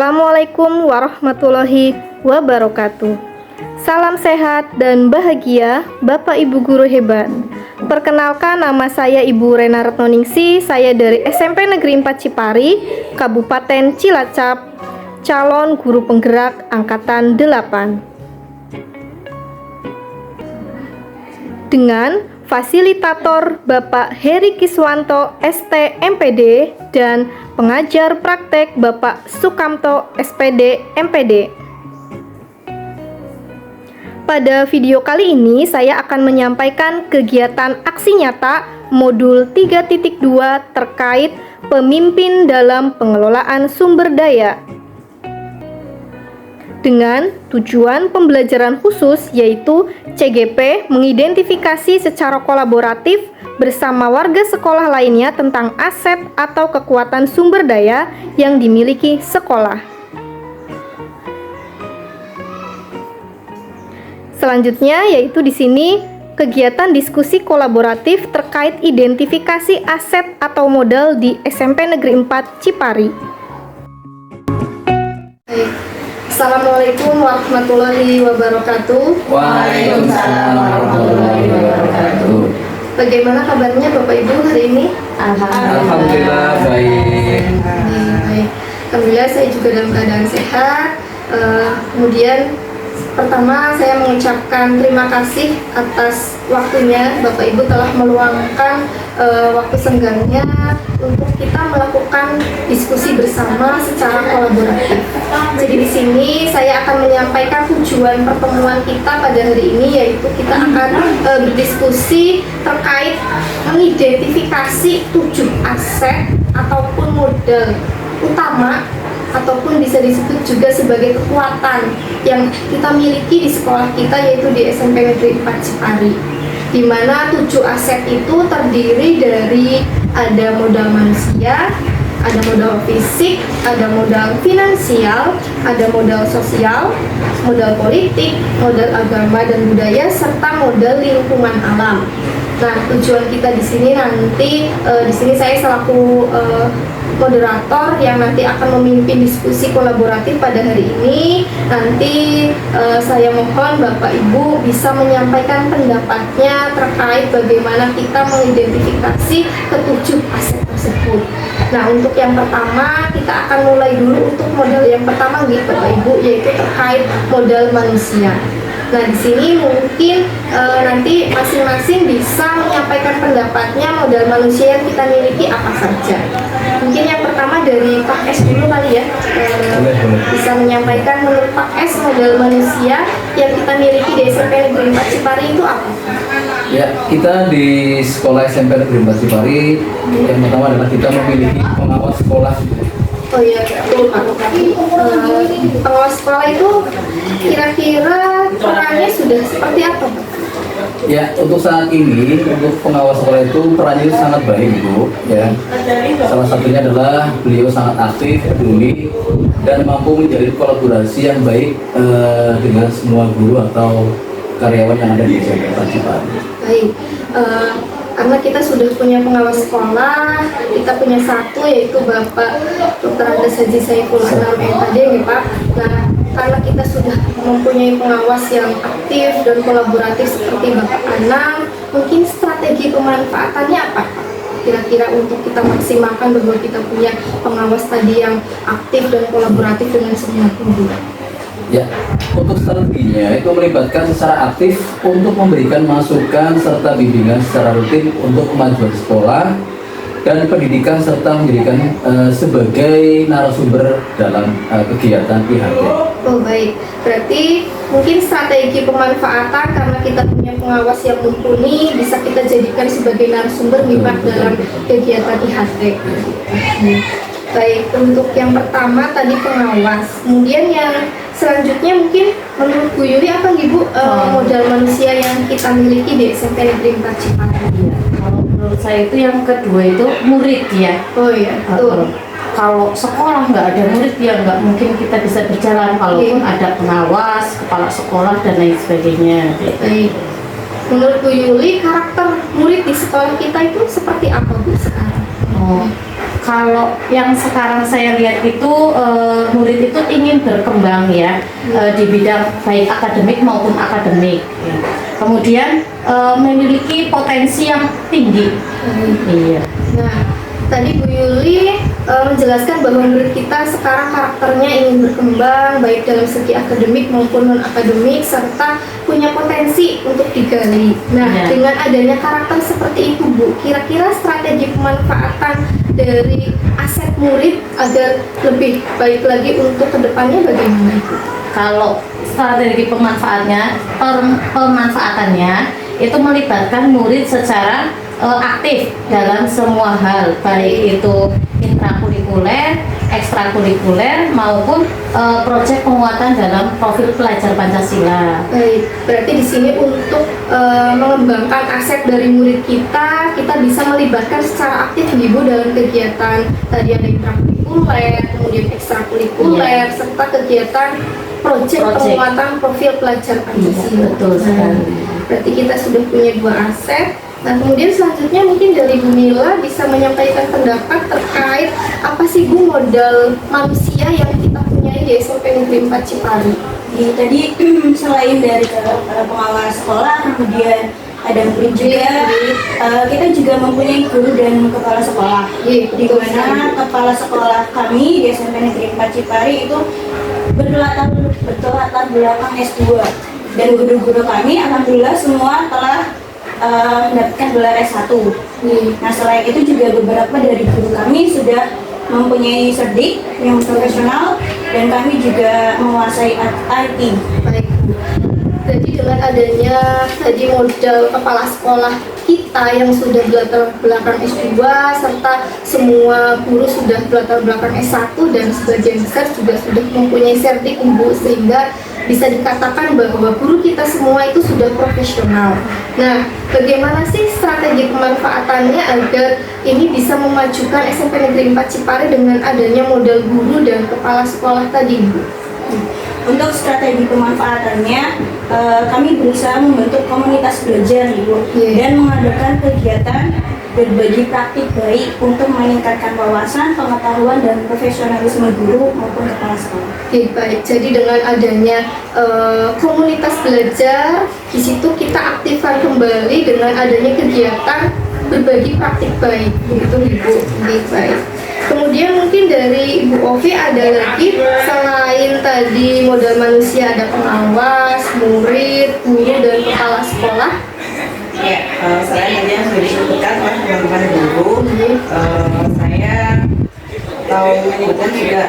Assalamualaikum warahmatullahi wabarakatuh. Salam sehat dan bahagia Bapak Ibu guru hebat. Perkenalkan, nama saya Ibu Rena Retnoningsi. Saya dari SMP Negeri 4 Cipari, Kabupaten Cilacap, calon guru penggerak angkatan 8. Dengan fasilitator Bapak Heri Kiswanto ST MPD dan pengajar praktek Bapak Sukamto SPD MPD. Pada video kali ini saya akan menyampaikan kegiatan aksi nyata modul 3.2 terkait pemimpin dalam pengelolaan sumber daya, dengan tujuan pembelajaran khusus yaitu CGP mengidentifikasi secara kolaboratif bersama warga sekolah lainnya tentang aset atau kekuatan sumber daya yang dimiliki sekolah. Selanjutnya yaitu di sini kegiatan diskusi kolaboratif terkait identifikasi aset atau modal di SMP Negeri 4 Cipari. Assalamualaikum warahmatullahi wabarakatuh. Waalaikumsalam warahmatullahi wabarakatuh. Bagaimana kabarnya Bapak Ibu hari ini? Alhamdulillah baik. Baik. Alhamdulillah saya juga dalam keadaan sehat. Kemudian pertama saya mengucapkan terima kasih atas waktunya Bapak Ibu telah meluangkan waktu senggangnya untuk kita melakukan diskusi bersama secara kolaboratif. Jadi di sini saya akan menyampaikan tujuan pertemuan kita pada hari ini, yaitu kita akan berdiskusi terkait mengidentifikasi 7 aset ataupun modal utama ataupun bisa disebut juga sebagai kekuatan yang kita miliki di sekolah kita, yaitu di SMP Negeri 4 Cipari, di mana 7 aset itu terdiri dari ada modal manusia, ada modal fisik, ada modal finansial, ada modal sosial, modal politik, modal agama dan budaya, serta modal lingkungan alam. Nah, tujuan kita di sini nanti, di sini saya selaku moderator yang nanti akan memimpin diskusi kolaboratif pada hari ini. Nanti saya mohon Bapak Ibu bisa menyampaikan pendapatnya terkait bagaimana kita mengidentifikasi ketujuh aset tersebut. Nah, untuk yang pertama kita akan mulai dulu untuk modal yang pertama gitu Bapak Ibu, yaitu terkait modal manusia. Nah, di sini mungkin nanti masing-masing bisa menyampaikan pendapatnya modal manusia yang kita miliki apa saja. Mungkin yang pertama dari Pak S dulu kali ya, bisa menyampaikan menurut Pak S modal manusia yang kita miliki di SMP Negeri 4 Cipari itu apa? Ya, kita di sekolah SMP Negeri 4 Cipari yang pertama adalah kita memiliki pengawas sekolah. Oh iya, betul Pak. Pengawas sekolah itu kira-kira perannya sudah seperti apa Pak? Ya, untuk saat ini untuk pengawas sekolah itu perannya sangat baik Bu. Ya, salah satunya adalah beliau sangat aktif, peduli, dan mampu menjalin kolaborasi yang baik dengan semua guru atau karyawan yang ada di SMP 4 Cipari. Baik. Karena kita sudah punya pengawas sekolah, kita punya satu yaitu Bapak Dr. Andes Haji Saiful Anam MPD ya Pak. Nah, karena kita sudah mempunyai pengawas yang aktif dan kolaboratif seperti Bapak Anam, mungkin strategi pemanfaatannya apa Pak? Kira-kira untuk kita maksimalkan bahwa kita punya pengawas tadi yang aktif dan kolaboratif dengan semua guru. Ya, untuk strateginya itu melibatkan secara aktif untuk memberikan masukan serta bimbingan secara rutin untuk kemajuan sekolah dan pendidikan serta menjadikan sebagai narasumber dalam kegiatan IHT. Oh baik, berarti mungkin strategi pemanfaatan karena kita punya pengawas yang mumpuni bisa kita jadikan sebagai narasumber minat dalam kegiatan IHT. Baik, untuk yang pertama tadi pengawas, kemudian yang selanjutnya mungkin menurut Bu Yuli apa Ibu modal manusia yang kita miliki di SMP Negeri 4 Cipari? Kalau menurut saya itu yang kedua itu murid ya. Oh iya, betul. Kalau sekolah nggak ada murid ya nggak mungkin kita bisa berjalan, kalaupun ada pengawas, kepala sekolah dan lain sebagainya. Baik. Menurut Bu Yuli karakter murid di sekolah kita itu seperti apa Bu sekarang? Kalau yang sekarang saya lihat itu murid itu ingin berkembang ya di bidang baik akademik maupun akademik. Kemudian memiliki potensi yang tinggi. Iya. Nah, tadi Bu Yuli menjelaskan bahwa murid kita sekarang karakternya ingin berkembang baik dalam segi akademik maupun non akademik serta punya potensi untuk digali. Nah, Ya. dengan adanya karakter seperti itu Bu, kira-kira strategi pemanfaatan dari aset murid agar lebih baik lagi untuk kedepannya bagaimana Bu? Kalau strategi pemanfaatannya itu melibatkan murid secara aktif dalam semua hal, baik itu intrakurikuler, ekstrakurikuler maupun proyek penguatan dalam profil pelajar Pancasila. Baik, berarti di sini untuk mengembangkan aset dari murid kita bisa melibatkan secara aktif Ibu dalam kegiatan tadi ada intrakurikuler, kemudian ekstrakurikuler, serta kegiatan proyek penguatan profil pelajar Pancasila. Betul sekali. Berarti kita sudah punya 2 aset. Nah, kemudian selanjutnya mungkin dari Bu Mila bisa menyampaikan pendapat terkait apa sih Bu modal manusia yang kita punya di SMP Negeri 4 Cipari. Jadi tadi selain dari pengawas sekolah, kemudian ada murid juga, kita juga mempunyai guru dan kepala sekolah. Di mana kepala sekolah kami di SMP Negeri 4 Cipari itu berlatar belakang S2, dan guru-guru kami alhamdulillah semua telah mendapatkan gelar S1. Nah, selain itu juga beberapa dari guru kami sudah mempunyai cerdik yang profesional dan kami juga menguasai IT. Baik. Jadi dengan adanya tadi modal kepala sekolah kita yang sudah berlatar belakang S2 serta semua guru sudah berlatar belakang S1 dan sebagian besar juga sudah mempunyai sertik Ibu, sehingga bisa dikatakan bahwa guru kita semua itu sudah profesional. Nah, bagaimana sih strategi pemanfaatannya agar ini bisa memajukan SMP Negeri 4 Cipari dengan adanya modal guru dan kepala sekolah tadi, Bu? Untuk strategi pemanfaatannya, kami berusaha membentuk komunitas belajar, Ibu, dan mengadakan kegiatan berbagi praktik baik untuk meningkatkan wawasan, pengetahuan, dan profesionalisme guru maupun kepala sekolah. Oke, baik. Jadi dengan adanya komunitas belajar, di situ kita aktifkan kembali dengan adanya kegiatan berbagi praktik baik, begitu Ibu. Oke, baik. Kemudian mungkin dari Ibu Ovi ada lagi selain tadi modal manusia, ada pengawas, murid, guru, dan kepala sekolah. Ya, selain tadi yang sudah disebutkan oleh teman-teman guru, saya tahu menyebutkan juga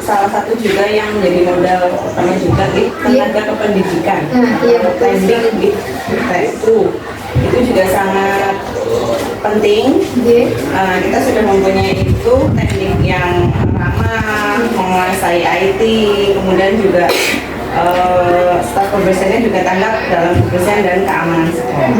salah satu juga yang menjadi modal utama juga tenaga kependidikan, teknik itu juga sangat penting. Kita sudah mempunyai itu teknik yang ramah, menguasai IT, kemudian juga staf kebersihannya juga tanggap dalam kebersihan dan keamanan sekolah.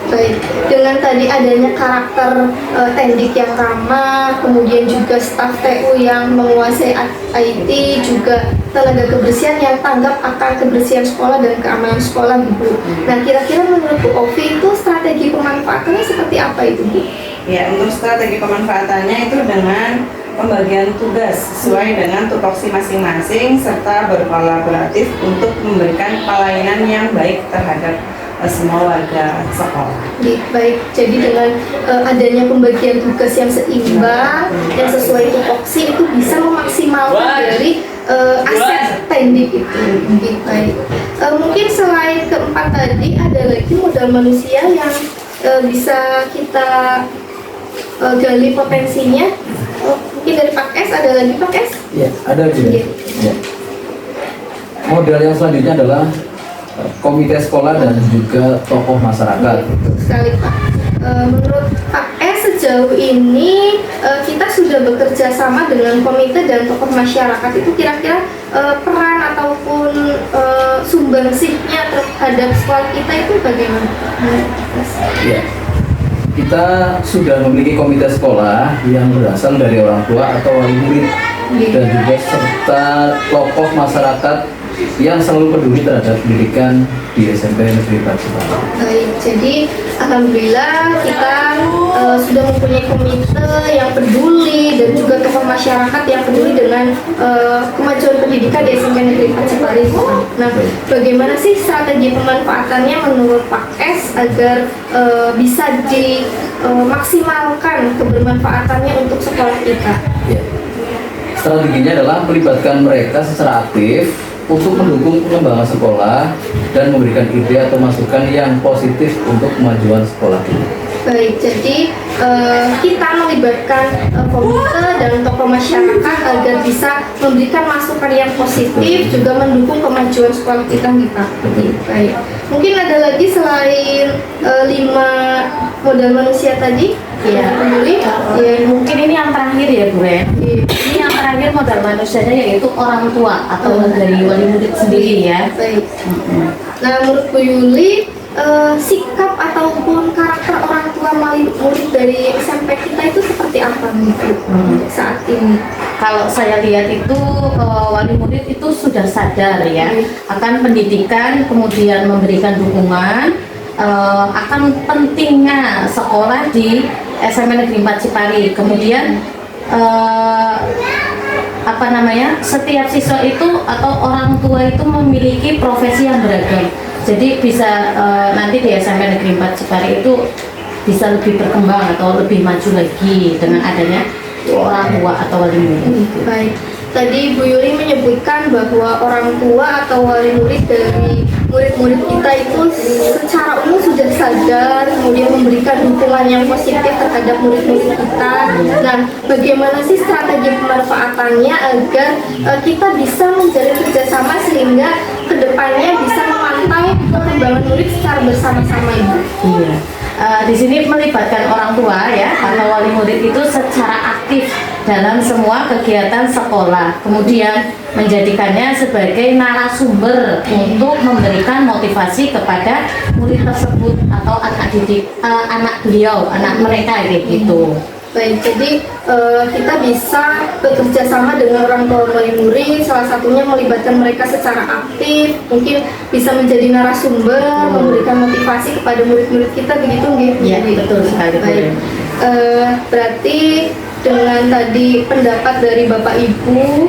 Baik, dengan tadi adanya karakter tendik yang ramah, kemudian juga staf TU yang menguasai IT, juga tenaga kebersihan yang tanggap akan kebersihan sekolah dan keamanan sekolah, Bu. Nah, kira-kira menurut Bu Ovi itu strategi pemanfaatannya seperti apa itu, Bu? Ya, untuk strategi pemanfaatannya itu dengan pembagian tugas sesuai dengan tupoksi masing-masing serta berkolaboratif untuk memberikan pelayanan yang baik terhadap semua warga sekolah. Baik, jadi dengan adanya pembagian tugas yang seimbang, yang sesuai tupoksi itu bisa memaksimalkan dari aset tendik itu. Baik. Mungkin selain keempat tadi ada lagi modal manusia yang bisa kita gali potensinya. Mungkin dari Pak S ada lagi, Pak S? Ya, ada juga. Ya. Modal yang selanjutnya adalah komite sekolah dan juga tokoh masyarakat. Betul sekali, Pak. Menurut Pak S sejauh ini kita sudah bekerja sama dengan komite dan tokoh masyarakat, itu kira-kira peran ataupun sumbangsihnya terhadap sekolah kita itu bagaimana? Ya. Kita sudah memiliki komite sekolah yang berasal dari orang tua atau wali murid dan juga serta tokoh masyarakat yang selalu peduli terhadap pendidikan di SMP Negeri 4 Cipari. Baik, jadi alhamdulillah kita sudah mempunyai komite yang peduli dan juga tokoh masyarakat yang peduli dengan kemajuan pendidikan di SMP Negeri 4 Cipari. Nah, bagaimana sih strategi pemanfaatannya menurut Pak S agar bisa dimaksimalkan kebermanfaatannya untuk sekolah kita? Ya. Strateginya adalah melibatkan mereka secara aktif untuk mendukung pengembangan sekolah dan memberikan ide atau masukan yang positif untuk kemajuan sekolah ini. Baik, jadi kita melibatkan komite dan tokoh masyarakat agar bisa memberikan masukan yang positif, juga mendukung kemajuan sekolah kita nih Pak. Baik, mungkin ada lagi selain 5 modal manusia tadi? Iya. Peduli? Ya, Mungkin ini yang terakhir ya Bu Ren. Ini yang terakhir modal manusianya yaitu orang tua atau dari wali murid sendiri ya. baik. Nah, menurut Bu Yuli, sikap ataupun karakter orang tua murid dari SMP kita itu seperti apa nih Bu, saat ini? Kalau saya lihat itu wali murid itu sudah sadar ya akan pendidikan, kemudian memberikan dukungan akan pentingnya sekolah di SMP Negeri 4 Cipari. Kemudian setiap siswa itu atau orang tua itu memiliki profesi yang beragam. Jadi bisa nanti di SMP Negeri 4 Cipari itu bisa lebih berkembang atau lebih maju lagi dengan adanya orang tua atau wali murid. Baik, tadi Bu Yuli menyebutkan bahwa orang tua atau wali murid dari murid-murid kita itu secara umum sudah sadar, kemudian memberikan dukungan yang positif terhadap murid-murid kita. Nah, bagaimana sih strategi pemanfaatannya agar kita bisa menjalin kerjasama sehingga kedepannya bisa memantau perkembangan murid secara bersama-sama Ibu? Iya. Di sini melibatkan orang tua ya atau wali murid itu secara aktif dalam semua kegiatan sekolah, kemudian menjadikannya sebagai narasumber untuk memberikan motivasi kepada murid tersebut atau anak beliau, anak mereka kayak gitu. Baik, jadi kita bisa bekerja sama dengan orang tua wali murid, salah satunya melibatkan mereka secara aktif, mungkin bisa menjadi narasumber, memberikan motivasi kepada murid-murid kita, begitu nggih? Iya, betul sekali. Baik, berarti dengan tadi pendapat dari Bapak Ibu,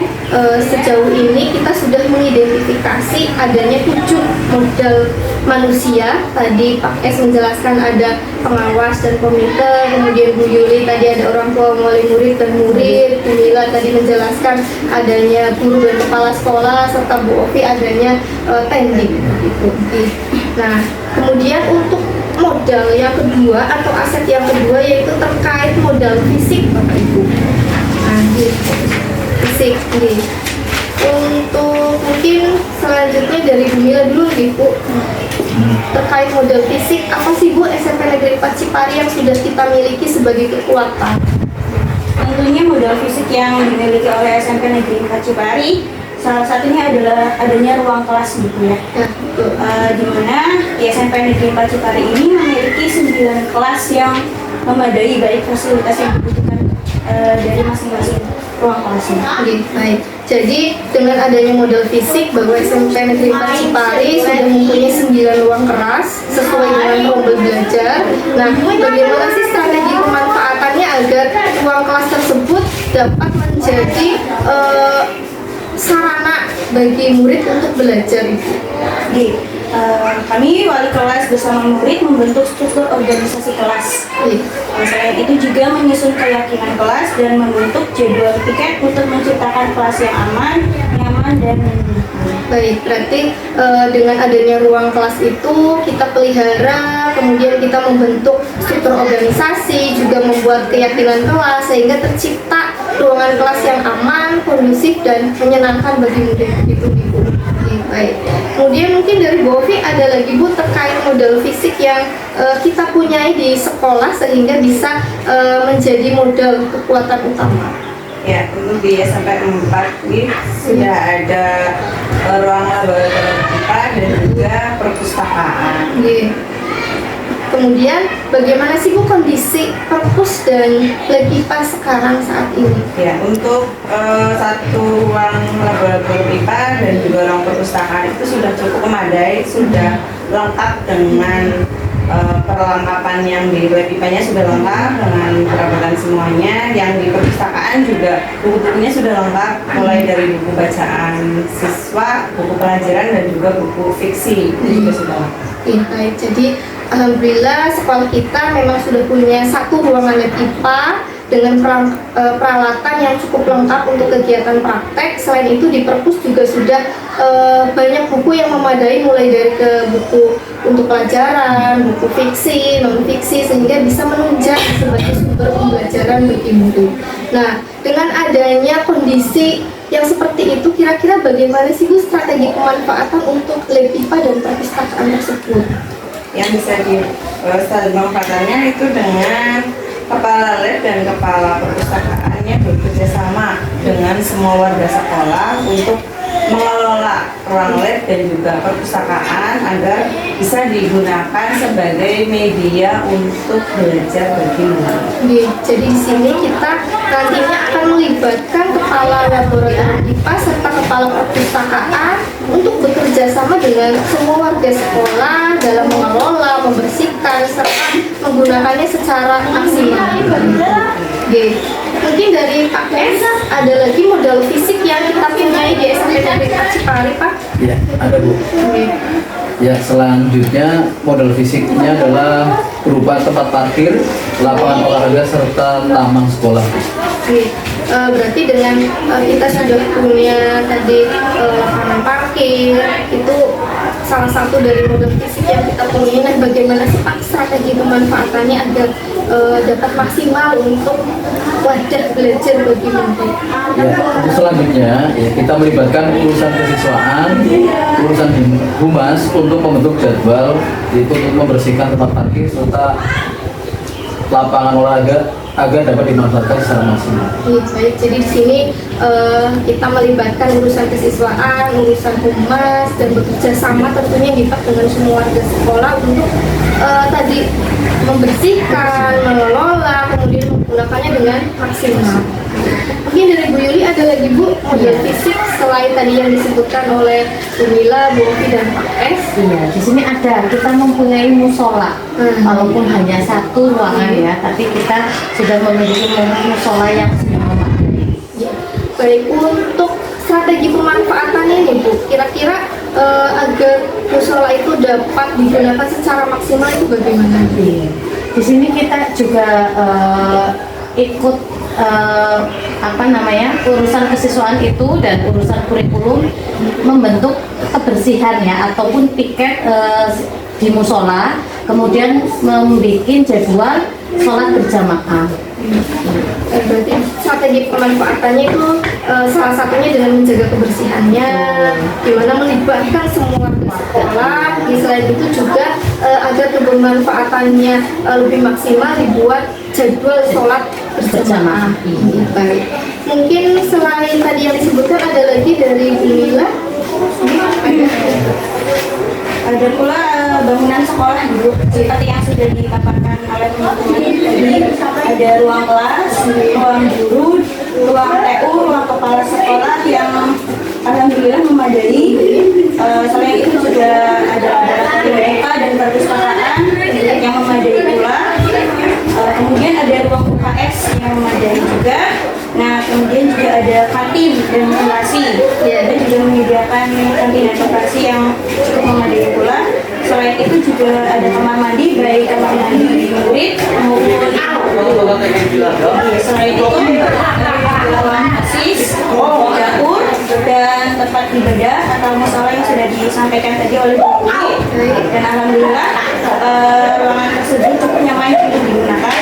sejauh ini kita sudah mengidentifikasi adanya 7 modal manusia. Tadi Pak S menjelaskan ada pengawas dan komite, kemudian Bu Yuli tadi ada orang tua, wali murid dan murid, Bu Mila tadi menjelaskan adanya guru dan kepala sekolah, serta Bu Ovi adanya teknik gitu. Nah, kemudian untuk modal yang kedua atau aset yang kedua yaitu terkait modal fisik Bapak Ibu. Nah, gitu. Fisik nih. Untuk mungkin selanjutnya dari Bu Mila dulu nih Bu. Terkait modal fisik, apa sih Bu SMP Negeri 4 Cipari yang sudah kita miliki sebagai kekuatan? Tentunya modal fisik yang dimiliki oleh SMP Negeri 4 Cipari salah satunya adalah adanya ruang kelas gitu ya. Di mana SMP Negeri 4 Cipari ini memiliki 9 kelas yang memadai baik fasilitas yang dibutuhkan dari masing-masing ruang kelasnya. Oke, baik. Jadi dengan adanya modal fisik bahwa SMP Negeri 4 Cipari sudah mempunyai 9 ruang kelas sesuai dengan rombel belajar. Nah, bagaimana sih strategi pemanfaatannya agar ruang kelas tersebut dapat menjadi sarana bagi murid untuk belajar itu? Kami wali kelas bersama murid membentuk struktur organisasi kelas. Selain itu juga menyusun keyakinan kelas dan membentuk jadwal piket untuk menciptakan kelas yang aman, nyaman, dan menyenangkan. Baik, berarti dengan adanya ruang kelas itu kita pelihara, kemudian kita membentuk struktur organisasi, juga membuat keyakinan kelas sehingga tercipta ruangan kelas yang aman, kondusif, dan menyenangkan bagi murid itu Ibu. Baik. Kemudian mungkin dari Bu Ovi ada lagi Bu terkait modal fisik yang kita punyai di sekolah sehingga bisa menjadi modal kekuatan utama. Ya, untuk di SMP 4 ini sudah ada ruang laboratorium IPA dan juga perpustakaan. Kemudian bagaimana sih Bu kondisi perpus dan lab IPA sekarang saat ini? Ya, untuk satu ruang laboratorium IPA dan juga ruang perpustakaan itu sudah cukup memadai, sudah lengkap dengan perlengkapan yang di lab IPA-nya sudah lengkap dengan perabotan semuanya. Yang di perpustakaan juga buku-bukunya sudah lengkap, mulai dari buku bacaan siswa, buku pelajaran dan juga buku fiksi itu juga sudah lengkap. Iya, baik. Jadi alhamdulillah sekolah kita memang sudah punya satu ruangan lab IPA dengan peralatan yang cukup lengkap untuk kegiatan praktek. Selain itu di perpus juga sudah banyak buku yang memadai, mulai dari ke buku untuk pelajaran, buku fiksi, non fiksi, sehingga bisa menunjang sebagai sumber pembelajaran bagi murid. Nah, dengan adanya kondisi yang seperti itu, kira-kira bagaimana sih Bu strategi pemanfaatan untuk lab IPA dan perpustakaan tersebut? Yang bisa di strategi pemanfaatannya itu dengan kepala lab dan kepala perpustakaannya bekerja sama dengan semua warga sekolah untuk mengelola ruang lab dan juga perpustakaan agar bisa digunakan sebagai media untuk belajar bagi murid. Jadi di sini kita nantinya akan melibatkan kepala laboratorium IPA serta kepala perpustakaan untuk bekerja sama dengan semua warga sekolah dalam mengelola, membersihkan, serta menggunakannya secara maksimal. Mungkin dari Pak S ada lagi modal fisik yang kita punyai di SMP Negeri Cipari, Pak? Ya, ada Bu. Ya, selanjutnya modal fisiknya adalah berupa tempat parkir, lapangan olahraga serta taman sekolah. Berarti dengan kita sudah punya tadi lapangan parkir, itu salah satu dari modal fisik yang kita punya. Nah, bagaimana sih Pak strategi pemanfaatannya agar dapat maksimal untuk wadah belajar bagi murid? Ya, untuk selanjutnya ya, kita melibatkan urusan kesiswaan, urusan humas untuk membentuk jadwal, yaitu untuk membersihkan tempat parkir serta lapangan olahraga agar dapat dimanfaatkan secara maksimal. Baik, jadi di sini kita melibatkan urusan kesiswaan, urusan humas, dan bekerja sama tentunya kita dengan semua warga sekolah untuk tadi membersihkan, mengelola, kemudian menggunakannya dengan maksimal. Mungkin dari Bu Yuli ada lagi Bu model fisik selain tadi yang disebutkan oleh Bu Mila, Bu Ovi, dan Pak S? Iya, di sini ada, kita mempunyai musola, walaupun hanya satu ruangan ya, tapi kita sudah memiliki musola yang sudah memadai. Ya. Baik, untuk strategi pemanfaatannya nih Bu, kira-kira agar musola itu dapat digunakan secara maksimal itu bagaimana? Di sini kita juga ikut urusan kesiswaan itu dan urusan kurikulum membentuk kebersihan ya ataupun piket di musola, kemudian membuat jadwal sholat berjamaah. Berarti strategi pemanfaatannya itu salah satunya dengan menjaga kebersihannya, di mana melibatkan semua sekolah. Selain itu juga agar kebermanfaatannya lebih maksimal, dibuat jadwal sholat berjamaah. Baik. Mungkin selain tadi yang disebutkan ada lagi dari Bu Mila? Ada pula bangunan sekolah dulu seperti yang sudah dipaparkan oleh teman-teman tadi. Ada ruang kelas, ruang guru, ruang TU, ruang kepala sekolah yang alhamdulillah memadai. Selain itu juga ada bibliotek dan perpustakaan yang memadai pula. Kemudian ada ruang UKS yang memadai juga. Nah, kemudian juga ada kantin dan koperasi. Kita juga menyediakan kantin dan koperasi yang cukup memadai pula. Selain itu juga ada kamar mandi, baik kamar mandi murid maupun selain itu ada ruang OSIS, dapur, dan tempat ibadah atau musola yang sudah disampaikan tadi oleh Bu Yuli. Dan alhamdulillah ruangan tersebut cukup nyaman untuk digunakan.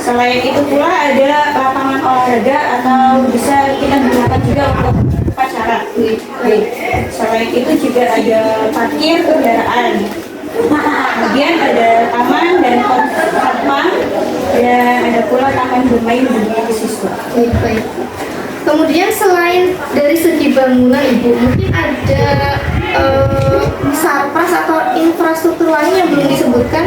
Selain itu pula ada lapangan olahraga atau bisa kita gunakan juga untuk upacara. Selain itu juga ada parkir kendaraan. Kemudian ada taman dan kontrapan, dan ada pula taman bermain bagi siswa. Baik. Kemudian selain dari segi bangunan Ibu, mungkin ada sarpras atau infrastruktur lain yang belum disebutkan?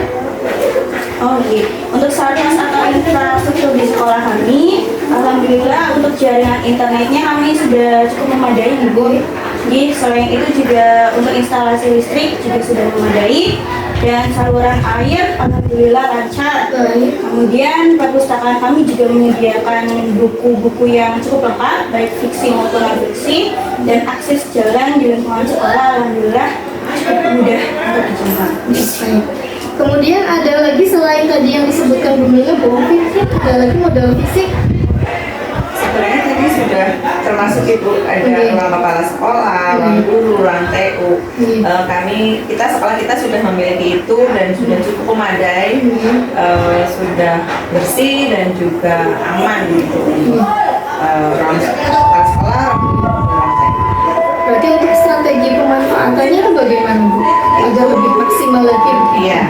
untuk jaringan internetnya kami sudah cukup memadai Bu. Jadi selain itu juga untuk instalasi listrik juga sudah memadai, dan saluran air alhamdulillah lancar. Kemudian perpustakaan kami juga menyediakan buku-buku yang cukup lengkap baik fiksi maupun non-fiksi, dan akses jalan di lingkungan sekolah alhamdulillah cukup mudah untuk dijangkau. Kemudian ada lagi selain tadi yang disebutkan Bu Mila bahwa fisik, ada lagi modal fisik. Sebenarnya tadi sudah termasuk Ibu, ada ruang kepala sekolah, ruang guru, ruang TU. Sekolah kita sudah memiliki itu dan sudah cukup memadai, sudah bersih dan juga aman gitu. Ruang kepala sekolah, ruang TU. Berarti untuk strategi pemanfaatannya itu bagaimana Bu? Agar lebih maksimal lagi. Iya,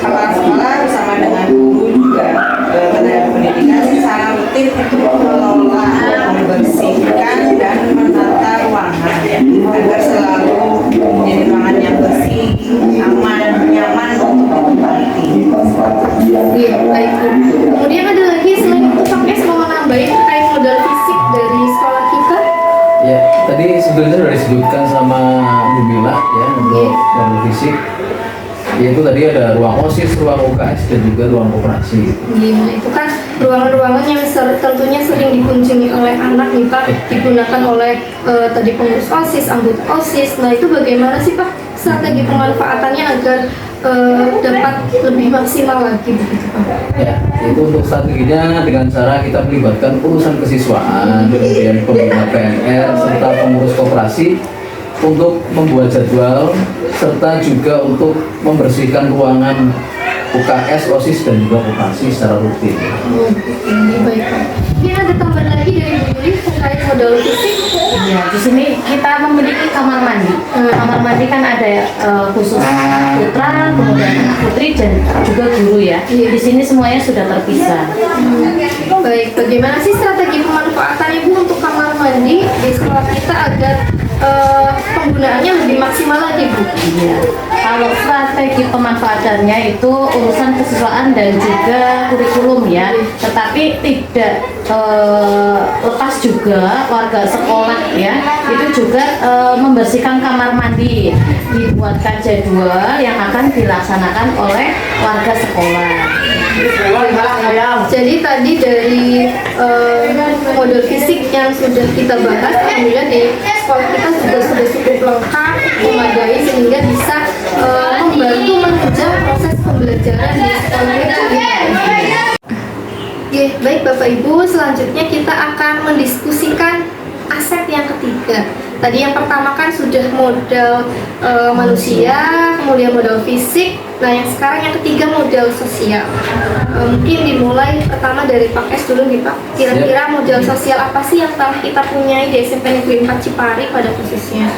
kepala sekolah bersama dengan guru juga tenaga pendidikan secara rutin mengelola, membersihkan dan menata ruangan agar selalu menjadi ruangan yang bersih, aman, nyaman untuk ditempati. Iya, baik Bu. Kemudian ada lagi selain itu Pak Es mau menambahin terkait modal fisik dari sekolah kita? Ya, tadi sebenarnya sudah disebutkan sama Bu Mila ya untuk modal fisik. Yaitu tadi ada ruang OSIS, ruang UKS, dan juga ruang koperasi. Iya, itu kan ruangan-ruangan yang tentunya sering dikunjungi oleh anak nih Pak, digunakan oleh tadi pengurus OSIS, anggota OSIS. Nah itu bagaimana sih Pak strategi pemanfaatannya agar dapat lebih maksimal lagi begitu Pak? Ya, itu untuk strateginya dengan cara kita melibatkan urusan kesiswaan, kemudian pembina PNR, serta pengurus koperasi untuk membuat jadwal serta juga untuk membersihkan ruangan UKS, OSIS, dan juga koperasi secara rutin. Ini baik Pak. Ini ada tambahan lagi dari Bu Yuli terkait modal fisik? Ya, di sini kita memiliki kamar mandi. Kamar mandi kan ada khusus putra, kemudian anak putri, dan juga guru ya. Di sini semuanya sudah terpisah. Baik, bagaimana sih strategi pemanfaatan Ibu untuk kamar mandi di sekolah kita agar penggunaannya lebih maksimal lagi Bu? Iya. Kalau strategi pemanfaatannya itu urusan kesiswaan dan juga kurikulum ya, tetapi tidak lepas juga warga sekolah ya, itu juga membersihkan kamar mandi, dibuatkan jadwal yang akan dilaksanakan oleh warga sekolah. Jadi tadi dari model fisik yang sudah kita bahas, alhamdulillah di sekolah kita sudah cukup lengkap, memadai sehingga bisa membantu menunjang proses pembelajaran di sekolah kita. Oke, baik Bapak Ibu, selanjutnya kita akan mendiskusikan aset yang ketiga. Tadi yang pertama kan sudah modal manusia, kemudian modal fisik. Nah, yang sekarang yang ketiga modal sosial. Mungkin dimulai pertama dari Pak Es dulu nih Pak. Kira-kira modal sosial apa sih yang telah kita punyai di SMP Negeri 4 Cipari pada khususnya?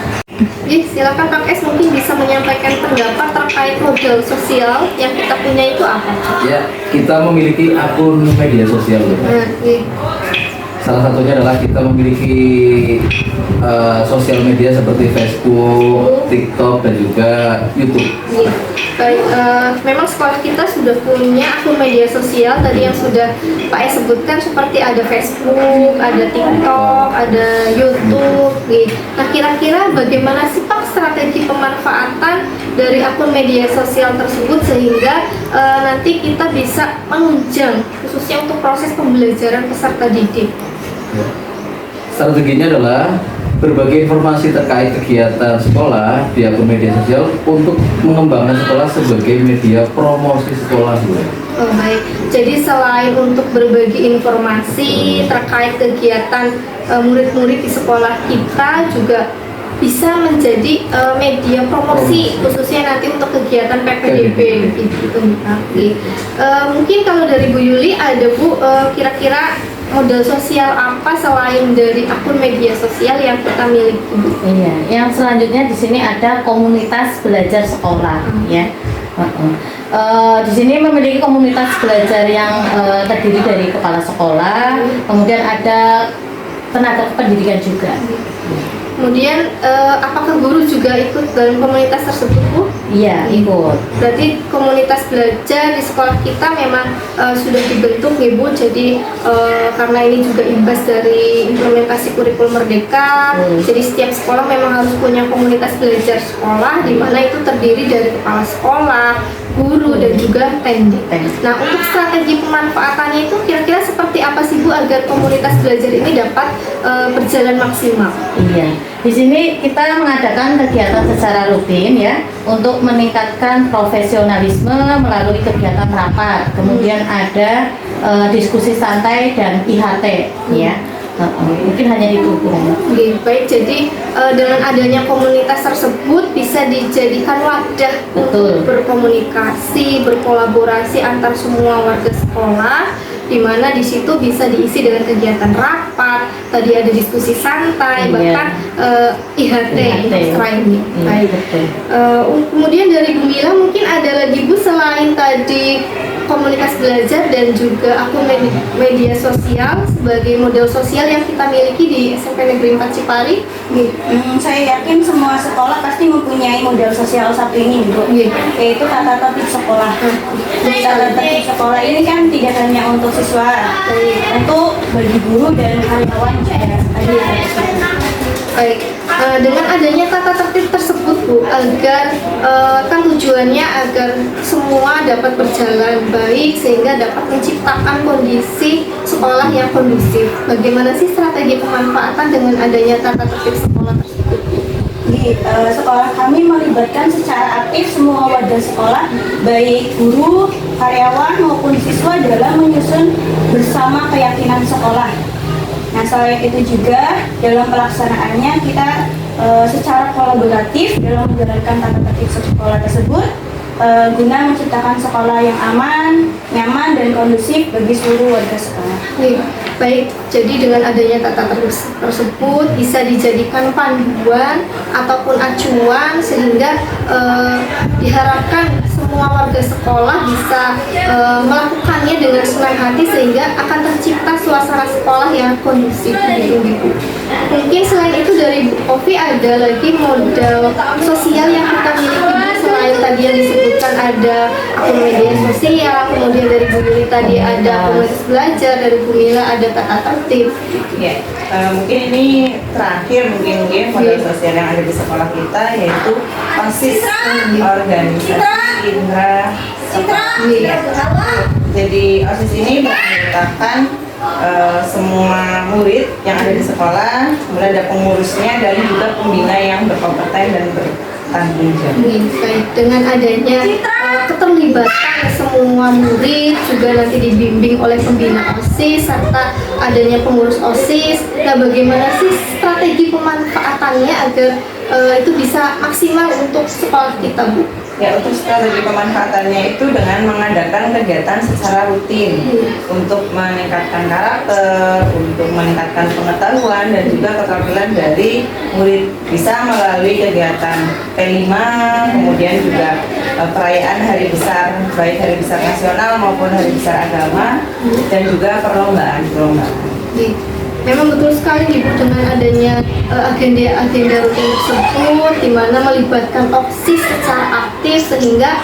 Silakan Pak Es mungkin bisa menyampaikan pendapat terkait modal sosial yang kita punya itu apa? Ya, kita memiliki akun media sosial. Salah satunya adalah kita memiliki sosial media seperti Facebook, TikTok, dan juga YouTube. Baik, memang sekolah kita sudah punya akun media sosial tadi yang sudah Pak Es sebutkan, seperti ada Facebook, ada TikTok, ada YouTube. Nah, kira-kira bagaimana sih Pak strategi pemanfaatan dari akun media sosial tersebut sehingga nanti kita bisa menunjang khususnya untuk proses pembelajaran peserta didik? Strateginya adalah berbagai informasi terkait kegiatan sekolah di akun media sosial untuk mengembangkan sekolah sebagai media promosi sekolah. Oh baik, jadi selain untuk berbagi informasi terkait kegiatan murid-murid di sekolah kita, juga bisa menjadi media promosi khususnya nanti untuk kegiatan PPDB gitu. Mungkin kalau dari Bu Yuli ada Bu, kira-kira modal sosial apa selain dari akun media sosial yang kita miliki? Iya, yang selanjutnya di sini ada komunitas belajar sekolah ya. Di sini memiliki komunitas belajar yang terdiri dari kepala sekolah, kemudian ada tenaga pendidikan juga. Kemudian apakah guru juga ikut dalam komunitas tersebut Bu? Iya, ikut. Berarti komunitas belajar di sekolah kita memang sudah dibentuk ya Bu. Jadi karena ini juga imbas dari implementasi kurikulum Merdeka. Jadi setiap sekolah memang harus punya komunitas belajar sekolah, di mana itu terdiri dari kepala sekolah, guru, dan juga TENDE. Nah, untuk strategi pemanfaatannya itu kira-kira seperti apa sih Bu agar komunitas belajar ini dapat berjalan maksimal? Iya, di sini kita mengadakan kegiatan secara rutin ya untuk meningkatkan profesionalisme melalui kegiatan rapat. Kemudian ada diskusi santai dan IHT ya. Mungkin hanya itu kurang. Oke, baik. Jadi dengan adanya komunitas tersebut bisa dijadikan wadah untuk berkomunikasi, berkolaborasi antar semua warga sekolah, di mana di situ bisa diisi dengan kegiatan rapat, tadi ada diskusi santai, bahkan IHT ini. Baik. Kemudian dari Bu Mila mungkin ada lagi Bu selain tadi komunitas belajar dan juga akun media sosial sebagai model sosial yang kita miliki di SMP Negeri 4 Cipari. Saya yakin semua sekolah pasti mempunyai model sosial satu ini Bu, yaitu tata tertib sekolah. Tata tertib sekolah ini kan tidak hanya untuk siswa, untuk bagi guru dan karyawan juga. Baik, dengan adanya tata tertib tersebut Bu, agar kan tujuannya agar semua dapat berjalan baik sehingga dapat menciptakan kondisi sekolah yang kondusif. Bagaimana sih strategi pemanfaatan dengan adanya tata tertib sekolah tersebut? Di sekolah kami melibatkan secara aktif semua warga sekolah, baik guru, karyawan maupun siswa dalam menyusun bersama keyakinan sekolah. Nah, selain itu juga dalam pelaksanaannya kita secara kolaboratif dalam menjalankan tata tertib sekolah tersebut guna menciptakan sekolah yang aman, nyaman, dan kondusif bagi seluruh warga sekolah. Baik, jadi dengan adanya tata tertib tersebut bisa dijadikan panduan ataupun acuan sehingga diharapkan semua warga sekolah bisa melakukannya dengan senang hati sehingga akan tercipta suasana sekolah yang kondusif gitu. Mungkin selain itu dari Bu Ovi ada lagi modal sosial yang kita miliki selain tadi yang disebutkan ada akun media sosial, kemudian dari Bu Yuli tadi ada komunitas belajar, dari Bu Mila ada tata tertib. Ya, mungkin ini terakhir mungkin modal sosial yang ada di sekolah kita yaitu OSIS, organisasi Indra Sekolah. Jadi OSIS ini merupakan semua murid yang ada di sekolah, kemudian ada pengurusnya dan juga pembina yang berkompeten dan bertanggung jawab. Baik, dengan adanya keterlibatan semua murid juga nanti dibimbing oleh pembina OSIS serta adanya pengurus OSIS. Nah, bagaimana sih strategi pemanfaatannya agar itu bisa maksimal untuk sekolah kita, Bu? Ya, untuk strategi pemanfaatannya itu dengan mengadakan kegiatan secara rutin untuk meningkatkan karakter, untuk meningkatkan pengetahuan dan juga keterampilan dari murid, bisa melalui kegiatan P5, kemudian juga perayaan hari besar, baik hari besar nasional maupun hari besar agama, dan juga perlombaan. Memang betul sekali Ibu dengan adanya agenda rutin tersebut di mana melibatkan OSIS secara aktif sehingga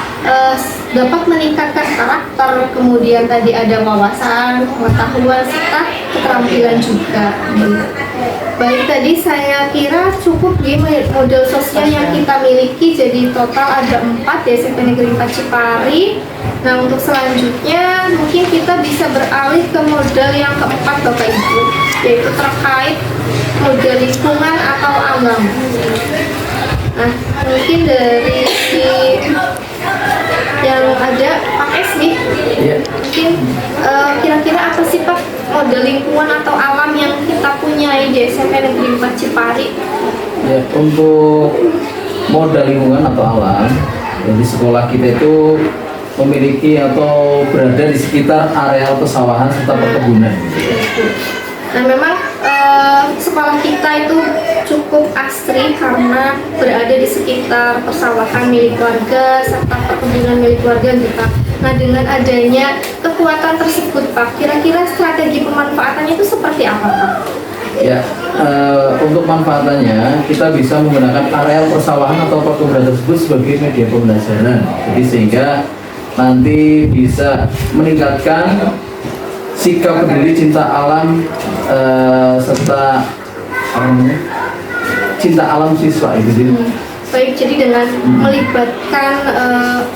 dapat meningkatkan karakter, kemudian tadi ada wawasan, pengetahuan serta keterampilan juga. Baik, tadi saya kira cukup ya model sosial yang kita miliki, jadi total ada 4 ya SMP Negeri 4 Cipari. Nah, untuk selanjutnya mungkin kita bisa beralih ke model yang keempat Bapak Ibu, yaitu terkait model lingkungan atau alam. Nah, mungkin dari yang ada Pak Esmi, mungkin kira-kira apa sih Pak model lingkungan atau alam yang kita punyai di SMP Negeri 4 Cipari? Ya, untuk modal lingkungan atau alam, di sekolah kita itu memiliki atau berada di sekitar areal pesawahan serta perkebunan. Nah, memang sekolah kita itu cukup asri karena berada di sekitar persawahan milik warga serta perkebunan milik warga kita. Nah, dengan adanya kekuatan tersebut Pak, kira-kira strategi pemanfaatannya itu seperti apa Pak? Ya, untuk manfaatannya kita bisa menggunakan areal persawahan atau perkebunan tersebut sebagai media pembelajaran. Jadi sehingga nanti bisa meningkatkan sikap peduli cinta alam serta apa namanya, cinta alam siswa itu. Jadi, Baik, jadi dengan melibatkan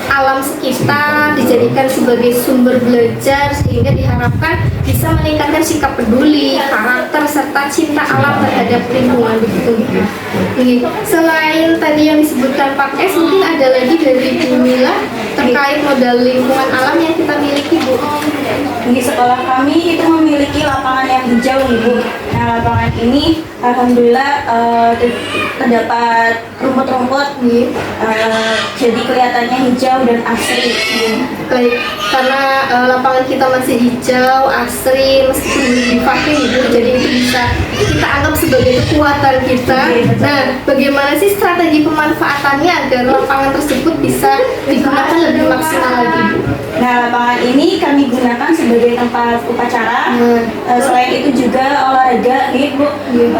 alam sekitar dijadikan sebagai sumber belajar sehingga diharapkan bisa meningkatkan sikap peduli, karakter serta cinta alam terhadap lingkungan begitu. Ini selain tadi yang disebutkan Pak S, mungkin ada lagi dari Bu Mila terkait modal lingkungan alam yang kita miliki, Bu. Di sekolah kami itu memiliki lapangan yang hijau nih Bu. Nah, lapangan ini alhamdulillah terdapat rumput-rumput nih, jadi kelihatannya hijau dan asri. Baik, karena lapangan kita masih hijau, asri, meskipun belum dipakai gitu, jadi itu bisa kita anggap sebagai kekuatan kita. Nah, bagaimana sih strategi pemanfaatannya agar lapangan tersebut bisa digunakan lebih maksimal lagi, Bu? Nah, lapangan ini kami gunakan sebagai tempat upacara. Selain itu juga olahraga nih Bu,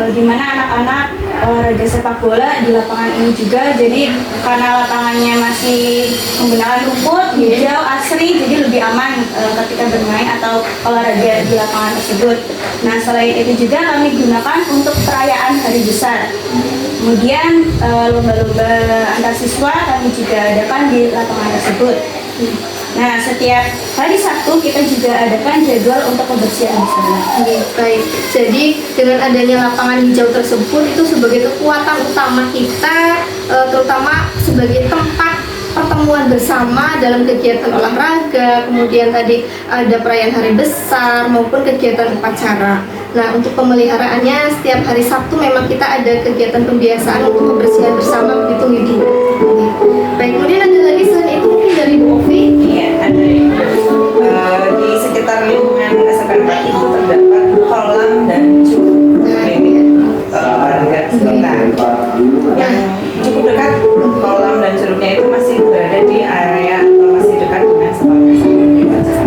di mana anak-anak olahraga sepak bola di lapangan ini juga. Jadi karena lapangannya masih menggunakan rumput hijau asri, jadi lebih aman ketika bermain atau olahraga di lapangan tersebut. Nah, selain itu juga kami gunakan untuk perayaan hari besar. Kemudian lomba-lomba antar siswa kami juga adakan di lapangan tersebut. Nah, setiap hari Sabtu kita juga adakan jadwal untuk pembersihan bersama. Baik, jadi dengan adanya lapangan hijau tersebut itu sebagai kekuatan utama kita, terutama sebagai tempat pertemuan bersama dalam kegiatan olahraga, kemudian tadi ada perayaan hari besar maupun kegiatan upacara. Nah, untuk pemeliharaannya setiap hari Sabtu memang kita ada kegiatan pembiasaan untuk pembersihan bersama begitu gitu. Baik, kemudian ada lagi selain itu mungkin dari Bu Ovi. Iya, ada di sekitar lingkungan SMK itu terdapat kolam dan curug warga sekitar yang cukup dekat. Kolam dan curugnya itu masih berada di area atau masih dekat dengan sekolah.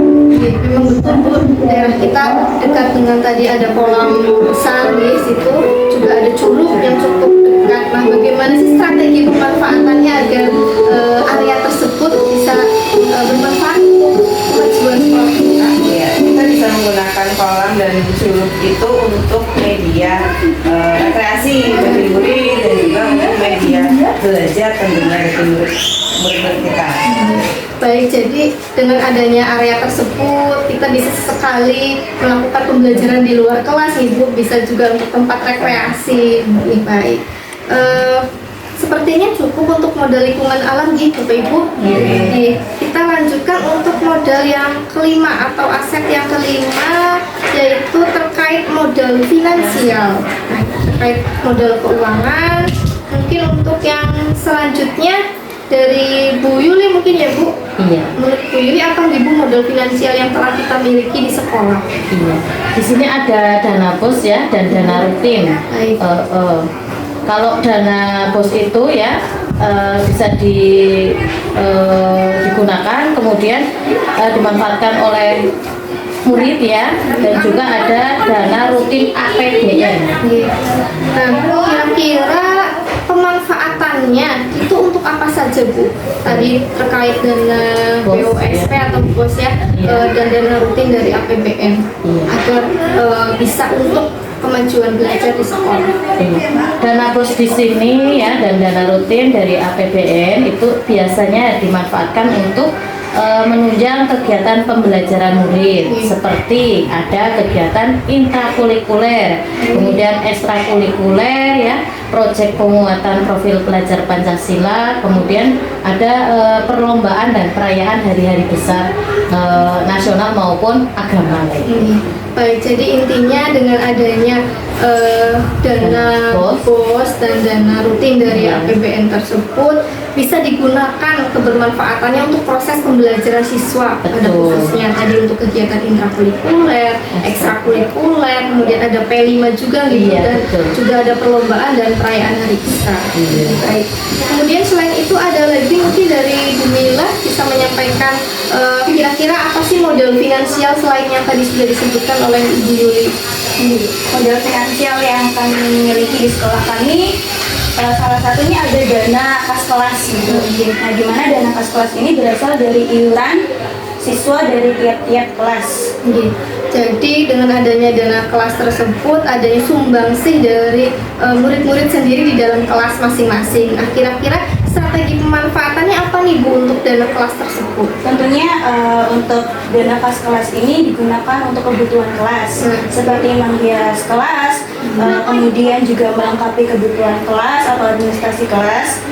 Memang betul Bu, daerah kita dekat dengan tadi ada kolam besar di situ, juga ada curug yang cukup dekat. Nah, bagaimana sih strategi pemanfaatannya agar area tersebut bisa bermanfaat untuk kemajuan sekolah kita? Ya, kita bisa menggunakan kolam dan curug itu untuk media rekreasi bagi murid dan juga untuk media belajar tentunya bagi murid-murid kita. Baik, jadi dengan adanya area tersebut kita bisa sekali melakukan pembelajaran di luar kelas, Ibu, bisa juga untuk tempat rekreasi. Baik. Sepertinya cukup untuk modal lingkungan alam gitu, Bapak Ibu. Jadi, kita lanjutkan untuk modal yang kelima atau aset yang kelima, yaitu terkait modal finansial. Nah, terkait modal keuangan, mungkin untuk yang selanjutnya dari Bu Yuli mungkin ya Bu. Iya. Menurut Bu Yuli apa nih Bu modal finansial yang telah kita miliki di sekolah? Iya. Di sini ada dana bos ya dan dana rutin. Baik. Kalau dana bos itu ya bisa digunakan kemudian dimanfaatkan oleh murid ya, dan juga ada dana rutin APBN. Nah, kira-kira pemanfaatannya itu untuk apa saja Bu? Tadi terkait dana Bos, BOSP ya. atau bos ya, Iya. dan dana rutin dari APBN Iya. agar bisa untuk kemajuan belajar di sekolah. Dana bos di sini ya dan dana rutin dari APBN itu biasanya dimanfaatkan untuk menunjang kegiatan pembelajaran murid, seperti ada kegiatan intrakurikuler, kemudian ekstrakurikuler ya, proyek penguatan profil pelajar Pancasila, kemudian ada perlombaan dan perayaan hari-hari besar nasional maupun agama. Baik, jadi intinya dengan adanya dana bos dan dana rutin dari APBN tersebut bisa digunakan kebermanfaatannya untuk proses pembelajaran siswa, pada khususnya tadi untuk kegiatan intrakurikuler, ekstrakurikuler, kemudian ada P5 juga gitu, dan juga ada perlombaan dan perayaan hari besar. Baik. Kemudian selain itu ada lagi mungkin dari Bu Mila bisa bisa menyampaikan kira-kira apa sih modal finansial selain yang tadi sudah disebutkan oleh Ibu Yuli? Modal finansial yang kami miliki di sekolah kami, salah satunya ada dana kas kelas gitu. Nah, di mana dana kas kelas ini berasal dari iuran siswa dari tiap-tiap kelas. Jadi dengan adanya dana kelas tersebut, adanya sumbangsih dari murid-murid sendiri di dalam kelas masing-masing. Nah, kira-kira strategi pemanfaatannya apa nih Bu untuk dana kelas tersebut? Tentunya untuk dana kas kelas ini digunakan untuk kebutuhan kelas, seperti menghias kelas, kemudian juga melengkapi kebutuhan kelas atau administrasi kelas.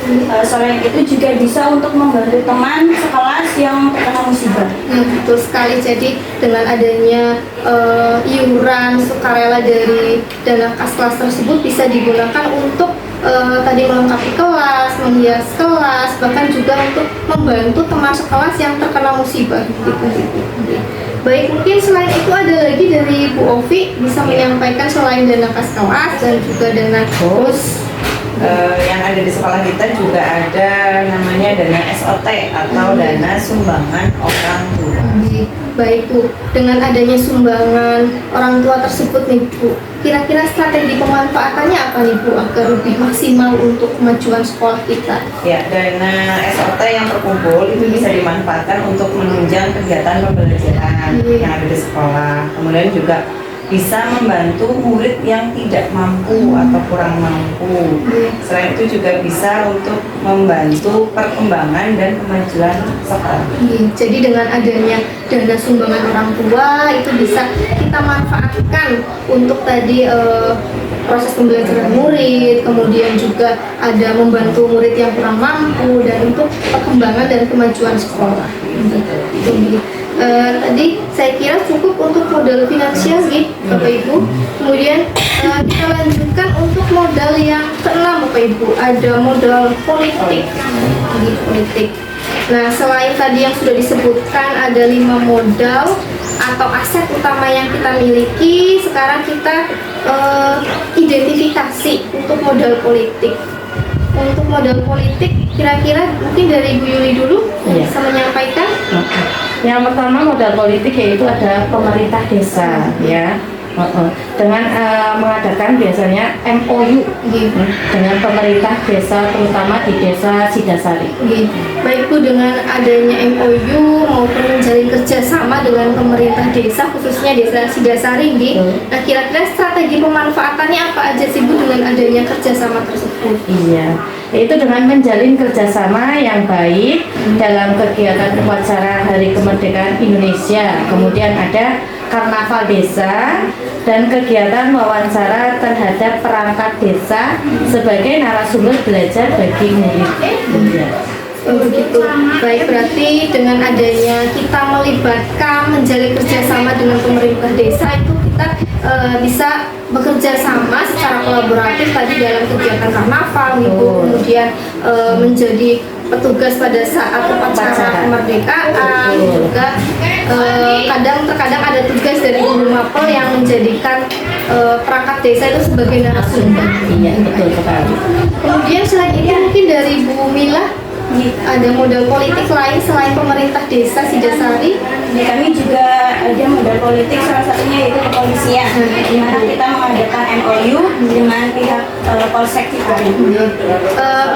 Selain itu juga bisa untuk membantu teman sekelas yang terkena musibah. Betul sekali. Jadi dengan adanya iuran sukarela dari dana kas kelas tersebut bisa digunakan untuk tadi melengkapi kelas, menghias kelas, bahkan juga untuk membantu teman sekelas yang terkena musibah. Baik, mungkin selain itu ada lagi dari Bu Ovi bisa menyampaikan selain dana kas kelas dan juga dana kos. Yang ada di sekolah kita juga ada namanya dana SOT atau dana sumbangan orang tua. Baik Bu, dengan adanya sumbangan orang tua tersebut nih Bu, kira-kira strategi pemanfaatannya apa nih Bu agar lebih maksimal untuk kemajuan sekolah kita? Ya, dana SOT yang terkumpul itu bisa dimanfaatkan untuk menunjang kegiatan pembelajaran yang ada di sekolah. Kemudian juga bisa membantu murid yang tidak mampu atau kurang mampu. Selain itu juga bisa untuk membantu perkembangan dan kemajuan sekolah. Jadi dengan adanya dana sumbangan orang tua itu bisa kita manfaatkan untuk tadi proses pembelajaran murid, kemudian juga ada membantu murid yang kurang mampu dan untuk perkembangan dan kemajuan sekolah. Tadi saya kira cukup untuk modal finansial gitu Bapak Ibu. Kemudian kita lanjutkan untuk modal yang keenam Bapak Ibu, ada modal politik. Politik. Nah, selain tadi yang sudah disebutkan ada 5 modal atau aset utama yang kita miliki, sekarang kita identifikasi untuk modal politik. Untuk modal politik, kira-kira mungkin dari Bu Yuli dulu bisa menyampaikan. Yang pertama modal politik yaitu ada pemerintah desa ya. Dengan mengadakan biasanya MOU dengan pemerintah desa, terutama di desa Sidasari. Baik Bu, dengan adanya MOU maupun menjalin kerjasama dengan pemerintah desa, khususnya desa Sidasari, nah kira-kira strategi pemanfaatannya apa aja sih Bu dengan adanya kerjasama tersebut? Iya, yaitu dengan menjalin kerjasama yang baik dalam kegiatan upacara Hari Kemerdekaan Indonesia. Kemudian ada karnaval desa dan kegiatan wawancara terhadap perangkat desa sebagai narasumber belajar bagi murid. Begitu. Baik, berarti dengan adanya kita melibatkan menjalin kerjasama dengan pemerintah desa itu kita bisa bekerja sama secara kolaboratif tadi dalam kegiatan karnaval gitu, kemudian menjadi petugas pada saat upacara kemerdekaan, juga terkadang ada tugas dari guru mapel yang menjadikan perangkat desa itu sebagai narasumber. Iya, betul sekali. Kemudian selain itu mungkin dari Bu Mila ada modal politik lain selain pemerintah desa Sidasari? Kami juga ada modal politik, salah satunya yaitu kepolisian, di mana kita mengadakan MOU dengan pihak Polsek Cipari.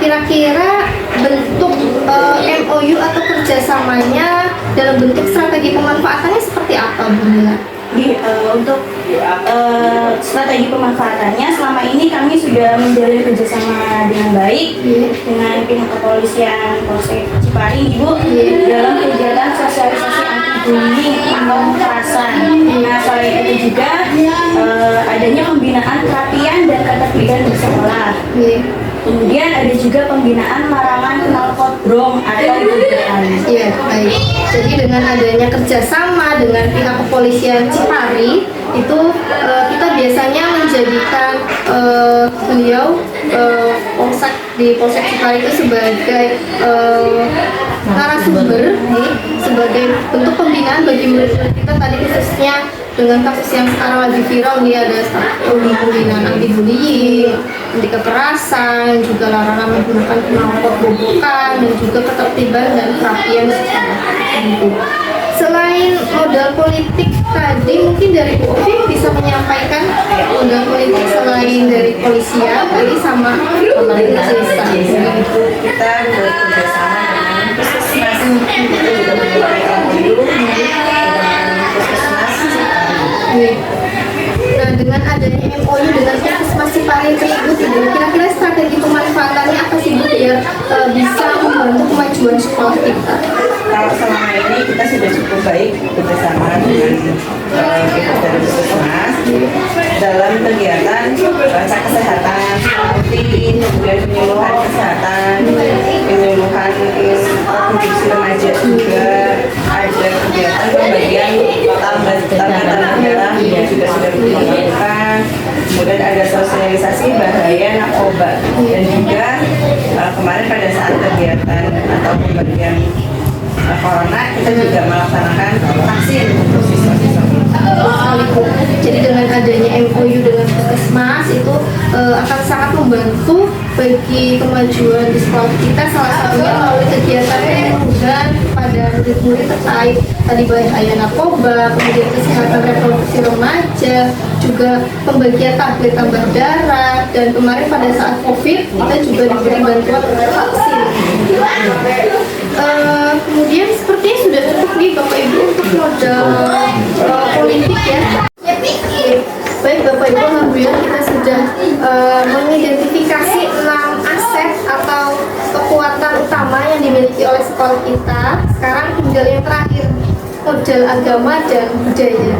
Kira-kira bentuk MOU atau kerjasamanya dalam bentuk strategi pemanfaatannya seperti apa Bu Mila? Untuk strategi pemanfaatannya, selama ini kami sudah menjalin kerjasama dengan baik dengan pihak kepolisian Polsek Cipari Ibu dalam kegiatan sosialisasi anti bullying atau kekerasan. Nah, selain itu juga adanya pembinaan kerapian dan ketertiban di sekolah. Kemudian ada juga pembinaan larangan knalpot atau bukaan. Iya, baik. Jadi dengan adanya kerjasama dengan pihak kepolisian Cipari itu kita biasanya menjadikan beliau polsek di Polsek Cipari itu sebagai narasumber berbagai bentuk pembinaan bagi murid-murid kita tadi, khususnya dengan kasus yang sekarang lagi viral nih, ada pembinaan anti bullying, anti kekerasan, juga larangan menggunakan knalpot bobokan, dan juga ketertiban dan kerapian secara tertentu. Selain modal politik tadi, mungkin dari Bu Ovi bisa menyampaikan modal politik selain dari polisian tadi sama pemerintah desa. Kita bekerjasama dengan puskesmas, kita juga menyampaikan dulu dengan puskesmas. Nah, dengan adanya MOU dengan puskesmas Ciparai tersebut, Ibu, kira-kira strategi pemanfaatannya apa sih, Bu, biar bisa membantu kemajuan sekolah kita? Kalau selama ini kita sudah cukup baik bekerjasama dengan pihak dari puskesmas dalam kegiatan cek kesehatan rutin, kemudian penyuluhan kesehatan, penyuluhan kondisi remaja juga, ada kegiatan pembagian tanda-tanda merah yang juga sudah dilakukan, kemudian ada sosialisasi bahaya narkoba, dan juga kemarin pada saat kegiatan atau pembagian corona kita juga melaksanakan vaksin untuk siswa-siswa. Jadi dengan adanya MOU dengan puskesmas itu akan sangat membantu bagi kemajuan di sekolah kita, salah satunya melalui kegiatan penyuluhan pada murid-murid terkait tadi bahaya narkoba, kemudian kesehatan reproduksi remaja, juga pembagian tablet tambah darah, dan kemarin pada saat COVID kita juga diberi bantuan vaksin. Kemudian sepertinya sudah cukup nih Bapak Ibu untuk modal politik ya. Baik Bapak Ibu, alhamdulillah kita sudah mengidentifikasi 6 aset atau kekuatan utama yang dimiliki oleh sekolah kita. Sekarang tinggal yang terakhir, modal agama dan budaya.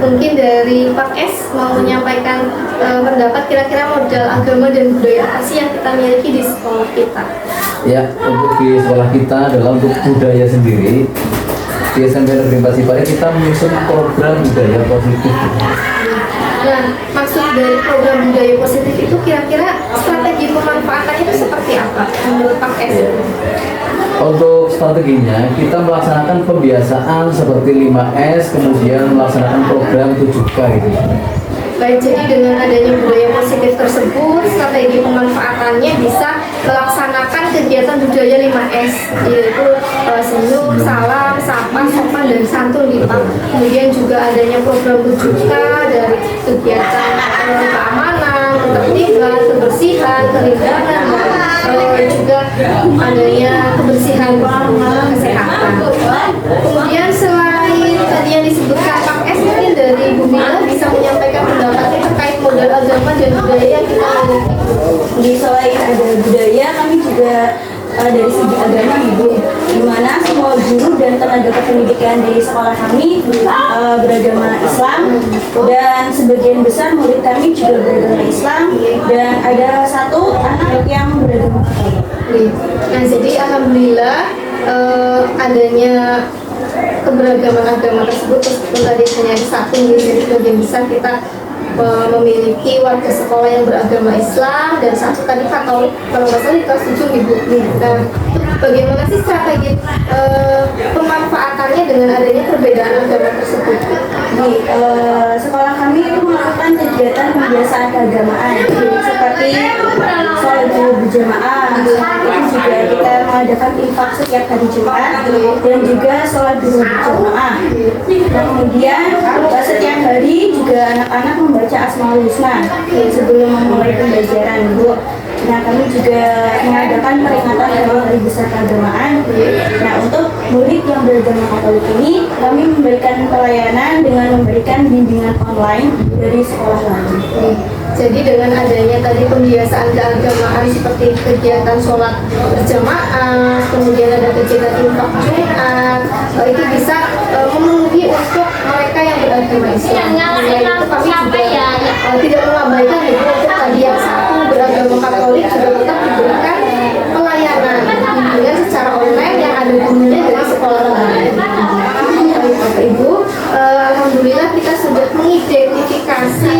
Mungkin dari Pak S mau menyampaikan pendapat kira-kira modal agama dan budaya apa sih yang kita miliki di sekolah kita? Ya, untuk di sekolah kita adalah untuk budaya sendiri. Di SMP Negeri 4 Ciparai kita menyusun program budaya positif. Nah, maksud dari program budaya positif itu kira-kira strategi pemanfaatannya itu seperti apa menurut Pak S? Untuk strateginya, kita melaksanakan pembiasaan seperti 5S, kemudian melaksanakan program 7K gitu. Baik, jadi dengan adanya budaya positif tersebut, strategi pemanfaatannya bisa melaksanakan kegiatan budaya 5S, yaitu senyum, salam, sapa, sopan, dan santun gitu Pak. Kemudian juga adanya program 7K dari kegiatan keamanan, ketertiban, kebersihan, kelindahan, dan juga adanya kebersihan kesehatan. Kemudian selain tadi yang disebutkan Pak S, mungkin dari Bu Mila bisa menyampaikan pendapatnya terkait modal agama dan budaya yang kita miliki. Jadi selain ada budaya, kami juga dari segi agama Ibu, di mana semua guru dan tenaga kependidikan di sekolah kami beragama Islam, dan sebagian besar murid kami juga beragama Islam, dan ada satu anak yang beragama Katolik. Nah, jadi alhamdulillah adanya keberagaman agama tersebut, meskipun tadi hanya satu, jadi sebagian besar kita memiliki warga sekolah yang beragama Islam, dan satu tadi Katolik, kalau nggak salah di kelas 7 Ibu. Nah, bagaimana sih strategi pemanfaatannya dengan adanya perbedaan agama tersebut? Di sekolah kami itu melakukan kegiatan pembiasaan keagamaan seperti sholat berjamaah, itu juga kita mengadakan infak setiap hari Jumat, dan juga sholat berjamaah. Nah, kemudian setiap hari juga anak-anak membaca Asmaul Husna sebelum memulai pembelajaran Bu. Nah, kami juga mengadakan peringatan Hari Besar Keagamaan. Nah, untuk murid yang beragama Katolik ini, kami memberikan pelayanan dengan memberikan bimbingan online dari sekolah lain. Jadi dengan adanya tadi pembiasaan keagamaan seperti kegiatan sholat berjamaah, kemudian ada kegiatan infak Jumat, itu bisa memenuhi untuk mereka yang beragama Islam. Selain itu kami juga tidak mengabaikan itu untuk tadi yang satu beragama Katolik juga tetap diberikan pelayanan bimbingan secara online yang ada gurunya dari sekolah lain. Baik Bapak Ibu, alhamdulillah kita sudah mengidentifikasi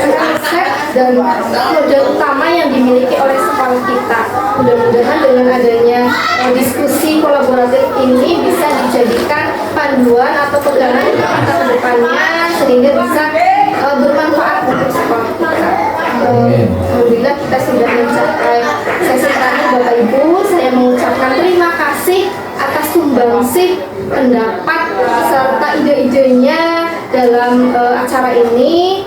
aset dan modal utama yang dimiliki oleh sekolah kita. Mudah-mudahan dengan adanya diskusi kolaboratif ini bisa dijadikan panduan atau pegangan untuk kita ke depannya sehingga bisa bermanfaat untuk sekolah kita. Alhamdulillah kita sudah mencapai sesi terakhir Bapak Ibu. Saya mengucapkan terima kasih atas sumbangsih pendapat serta ide-idenya dalam acara ini.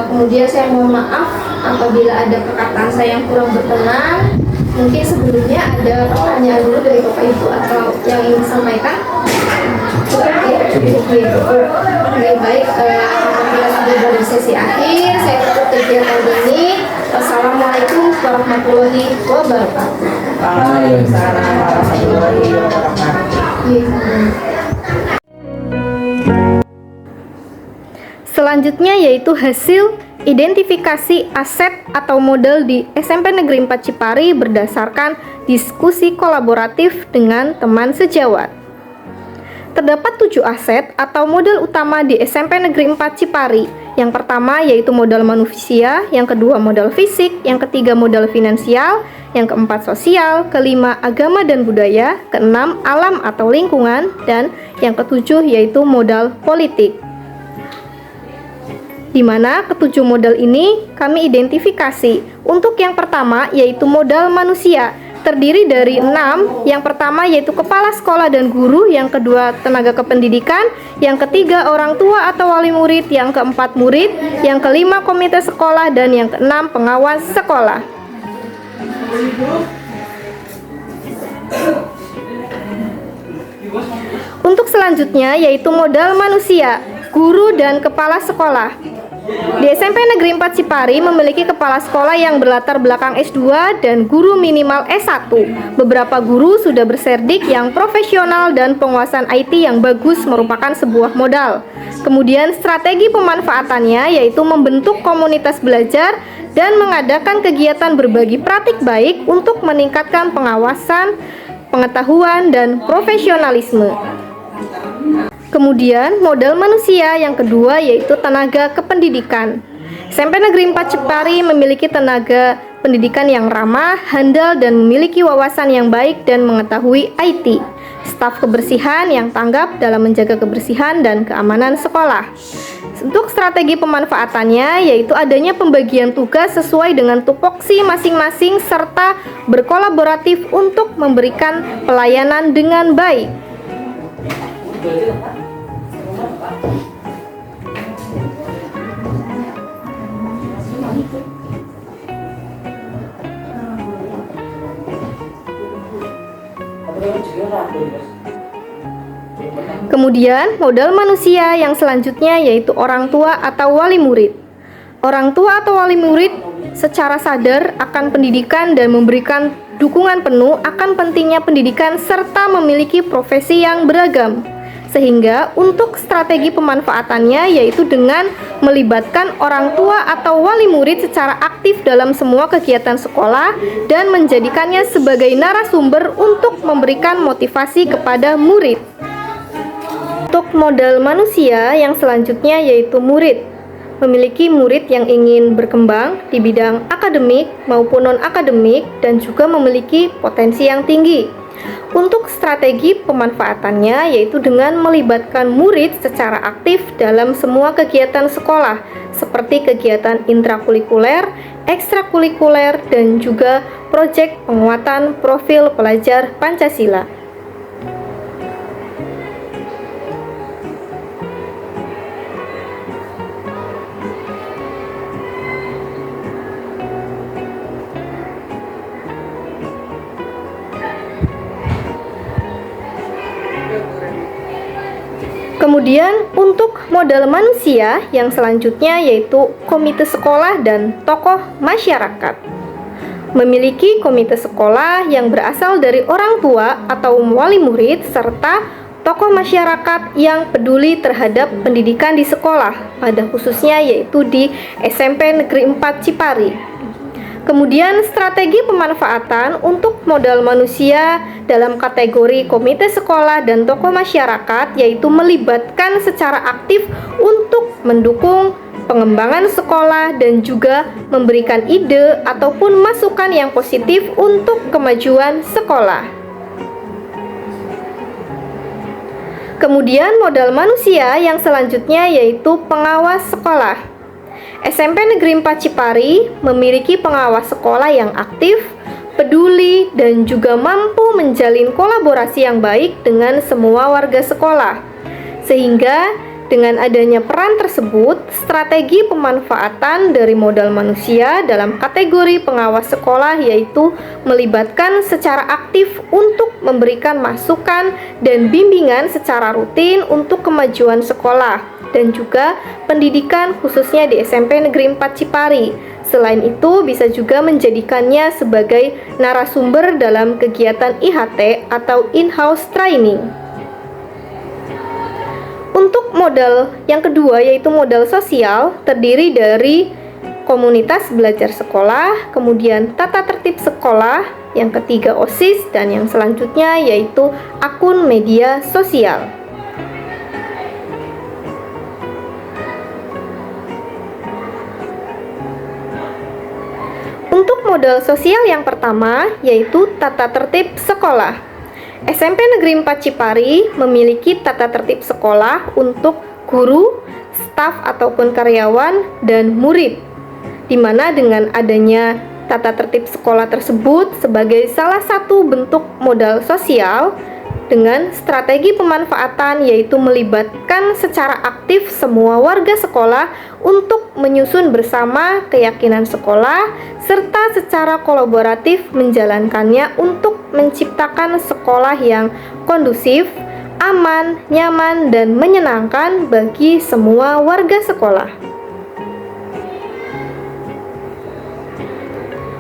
Kemudian saya mohon maaf apabila ada perkataan saya yang kurang berkenan. Mungkin sebelumnya ada pertanyaan dulu dari Bapak Ibu atau yang ingin disampaikan. Baik, apabila sudah dari sesi akhir, saya tutup kegiatan ini. Wassalamualaikum warahmatullahi wabarakatuh. Waalaikumsalam warahmatullahi wabarakatuh. Selanjutnya yaitu hasil identifikasi aset atau modal di SMP Negeri 4 Cipari berdasarkan diskusi kolaboratif dengan teman sejawat. Terdapat 7 aset atau modal utama di SMP Negeri 4 Cipari. Yang pertama yaitu modal manusia, yang kedua modal fisik, yang ketiga modal finansial, yang keempat sosial, kelima agama dan budaya, keenam alam atau lingkungan, dan yang ketujuh yaitu modal politik. Di mana ketujuh modal ini kami identifikasi. Untuk yang pertama yaitu modal manusia, terdiri dari 6. Yang pertama yaitu kepala sekolah dan guru, yang kedua tenaga kependidikan, yang ketiga orang tua atau wali murid, yang keempat murid, yang kelima komite sekolah, dan yang keenam pengawas sekolah. Untuk selanjutnya yaitu modal manusia, guru dan kepala sekolah. Di SMP Negeri 4 Cipari memiliki kepala sekolah yang berlatar belakang S2 dan guru minimal S1. Beberapa guru sudah berserdik yang profesional dan penguasaan IT yang bagus merupakan sebuah modal. Kemudian strategi pemanfaatannya yaitu membentuk komunitas belajar dan mengadakan kegiatan berbagi praktik baik untuk meningkatkan pengawasan, pengetahuan, dan profesionalisme. Kemudian modal manusia yang kedua yaitu tenaga kependidikan. SMP Negeri 4 Cipari memiliki tenaga pendidikan yang ramah, handal, dan memiliki wawasan yang baik dan mengetahui IT. Staf kebersihan yang tanggap dalam menjaga kebersihan dan keamanan sekolah. Untuk strategi pemanfaatannya yaitu adanya pembagian tugas sesuai dengan tupoksi masing-masing serta berkolaboratif untuk memberikan pelayanan dengan baik. Kemudian modal manusia yang selanjutnya yaitu orang tua atau wali murid. Orang tua atau wali murid secara sadar akan pendidikan dan memberikan dukungan penuh akan pentingnya pendidikan serta memiliki profesi yang beragam. Sehingga untuk strategi pemanfaatannya yaitu dengan melibatkan orang tua atau wali murid secara aktif dalam semua kegiatan sekolah dan menjadikannya sebagai narasumber untuk memberikan motivasi kepada murid. Untuk modal manusia yang selanjutnya yaitu murid. Memiliki murid yang ingin berkembang di bidang akademik maupun non-akademik dan juga memiliki potensi yang tinggi. Untuk strategi pemanfaatannya yaitu dengan melibatkan murid secara aktif dalam semua kegiatan sekolah seperti kegiatan intrakurikuler, ekstrakurikuler, dan juga proyek penguatan profil pelajar Pancasila. Kemudian untuk modal manusia yang selanjutnya yaitu komite sekolah dan tokoh masyarakat. Memiliki komite sekolah yang berasal dari orang tua atau wali murid serta tokoh masyarakat yang peduli terhadap pendidikan di sekolah, pada khususnya yaitu di SMP Negeri 4 Cipari. Kemudian strategi pemanfaatan untuk modal manusia dalam kategori komite sekolah dan tokoh masyarakat yaitu melibatkan secara aktif untuk mendukung pengembangan sekolah dan juga memberikan ide ataupun masukan yang positif untuk kemajuan sekolah. Kemudian modal manusia yang selanjutnya yaitu pengawas sekolah. SMP Negeri 4 Cipari memiliki pengawas sekolah yang aktif, peduli, dan juga mampu menjalin kolaborasi yang baik dengan semua warga sekolah. Sehingga dengan adanya peran tersebut, strategi pemanfaatan dari modal manusia dalam kategori pengawas sekolah yaitu melibatkan secara aktif untuk memberikan masukan dan bimbingan secara rutin untuk kemajuan sekolah dan juga pendidikan khususnya di SMP Negeri 4 Cipari. Selain itu, bisa juga menjadikannya sebagai narasumber dalam kegiatan IHT atau in-house training. Untuk modal yang kedua yaitu modal sosial, terdiri dari komunitas belajar sekolah, kemudian tata tertib sekolah, yang ketiga OSIS, dan yang selanjutnya yaitu akun media sosial. Untuk modal sosial yang pertama yaitu tata tertib sekolah. SMP Negeri 4 Cipari memiliki tata tertib sekolah untuk guru, staf ataupun karyawan, dan murid, di mana dengan adanya tata tertib sekolah tersebut sebagai salah satu bentuk modal sosial dengan strategi pemanfaatan yaitu melibatkan secara aktif semua warga sekolah untuk menyusun bersama keyakinan sekolah serta secara kolaboratif menjalankannya untuk menciptakan sekolah yang kondusif, aman, nyaman, dan menyenangkan bagi semua warga sekolah.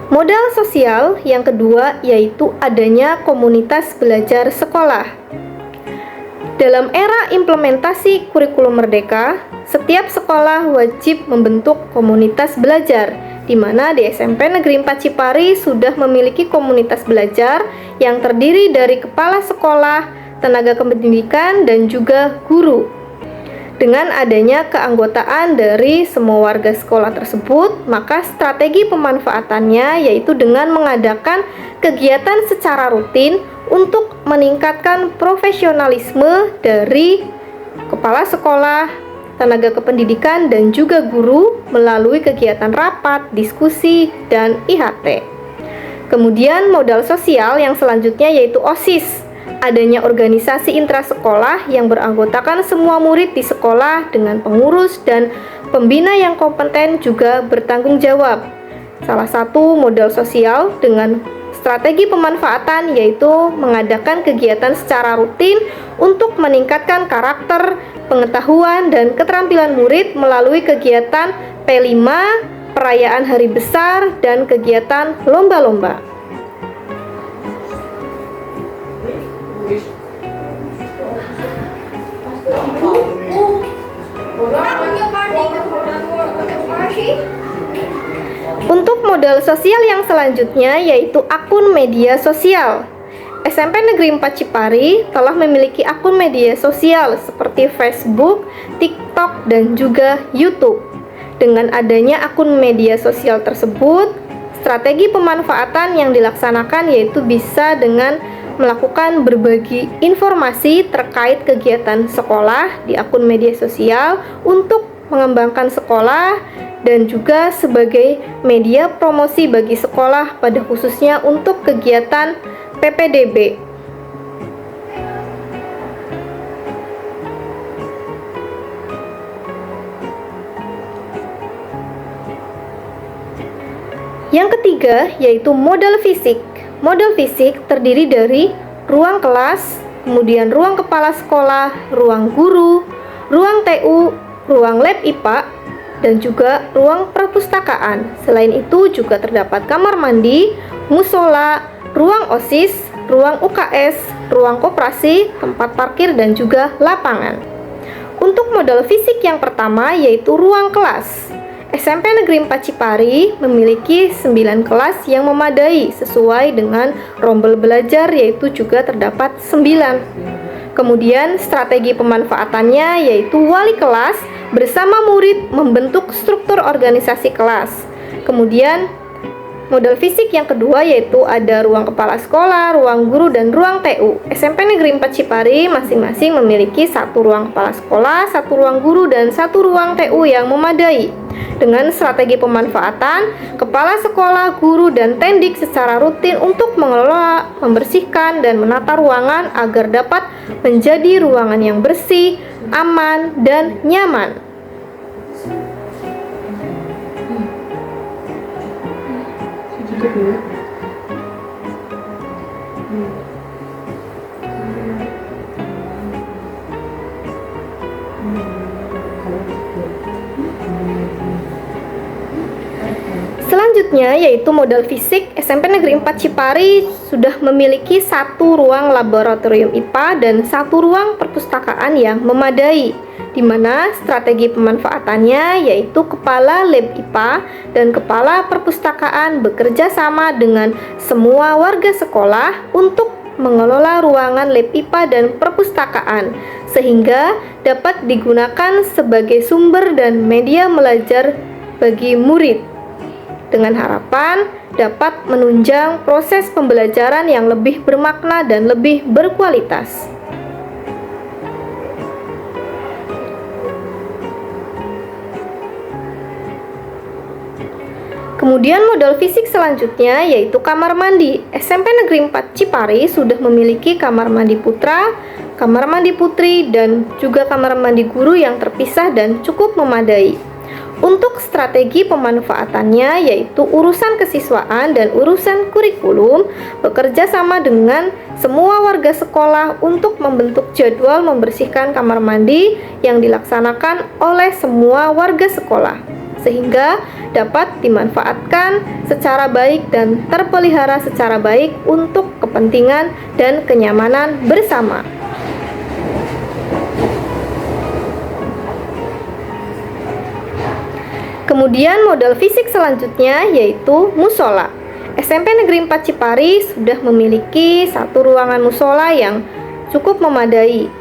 Modal sosial yang kedua yaitu adanya komunitas belajar sekolah. Dalam era implementasi kurikulum merdeka, setiap sekolah wajib membentuk komunitas belajar, di mana di SMP Negeri 4 Cipari sudah memiliki komunitas belajar yang terdiri dari kepala sekolah, tenaga kependidikan, dan juga guru. Dengan adanya keanggotaan dari semua warga sekolah tersebut, maka strategi pemanfaatannya yaitu dengan mengadakan kegiatan secara rutin untuk meningkatkan profesionalisme dari kepala sekolah, tenaga kependidikan, dan juga guru melalui kegiatan rapat, diskusi, dan IHT. Kemudian modal sosial yang selanjutnya yaitu OSIS. Adanya organisasi intrasekolah yang beranggotakan semua murid di sekolah dengan pengurus dan pembina yang kompeten juga bertanggung jawab. Salah satu modal sosial dengan strategi pemanfaatan yaitu mengadakan kegiatan secara rutin untuk meningkatkan karakter, pengetahuan, dan keterampilan murid melalui kegiatan P5, perayaan hari besar, dan kegiatan lomba-lomba. Untuk modal sosial yang selanjutnya yaitu akun media sosial. SMP Negeri 4 Cipari telah memiliki akun media sosial seperti Facebook, TikTok, dan juga YouTube. Dengan adanya akun media sosial tersebut, strategi pemanfaatan yang dilaksanakan yaitu bisa dengan melakukan berbagi informasi terkait kegiatan sekolah di akun media sosial untuk mengembangkan sekolah dan juga sebagai media promosi bagi sekolah pada khususnya untuk kegiatan PPDB. Yang ketiga yaitu modal fisik. Modal fisik terdiri dari ruang kelas, kemudian ruang kepala sekolah, ruang guru, ruang TU, ruang lab IPA, dan juga ruang perpustakaan. Selain itu juga terdapat kamar mandi, musola, ruang OSIS, ruang UKS, ruang koperasi, tempat parkir, dan juga lapangan. Untuk modal fisik yang pertama yaitu ruang kelas. SMP Negeri 4 Cipari memiliki 9 kelas yang memadai sesuai dengan rombel belajar yaitu juga terdapat 9. Kemudian strategi pemanfaatannya yaitu wali kelas bersama murid membentuk struktur organisasi kelas. Kemudian modal fisik yang kedua yaitu ada ruang kepala sekolah, ruang guru, dan ruang TU. SMP Negeri 4 Cipari masing-masing memiliki satu ruang kepala sekolah, satu ruang guru, dan satu ruang TU yang memadai. Dengan strategi pemanfaatan, kepala sekolah, guru, dan tendik secara rutin untuk mengelola, membersihkan, dan menata ruangan agar dapat menjadi ruangan yang bersih, aman, dan nyaman. Selanjutnya yaitu modal fisik, SMP Negeri 4 Cipari sudah memiliki satu ruang laboratorium IPA dan satu ruang perpustakaan yang memadai, di mana strategi pemanfaatannya yaitu kepala lab IPA dan kepala perpustakaan bekerja sama dengan semua warga sekolah untuk mengelola ruangan lab IPA dan perpustakaan sehingga dapat digunakan sebagai sumber dan media belajar bagi murid, dengan harapan dapat menunjang proses pembelajaran yang lebih bermakna dan lebih berkualitas. Kemudian modal fisik selanjutnya yaitu kamar mandi. SMP Negeri 4 Cipari sudah memiliki kamar mandi putra, kamar mandi putri, dan juga kamar mandi guru yang terpisah dan cukup memadai. Untuk strategi pemanfaatannya yaitu urusan kesiswaan dan urusan kurikulum bekerja sama dengan semua warga sekolah untuk membentuk jadwal membersihkan kamar mandi yang dilaksanakan oleh semua warga sekolah sehingga dapat dimanfaatkan secara baik dan terpelihara secara baik untuk kepentingan dan kenyamanan bersama. Kemudian modal fisik selanjutnya yaitu musola. SMP Negeri 4 Cipari sudah memiliki satu ruangan musola yang cukup memadai,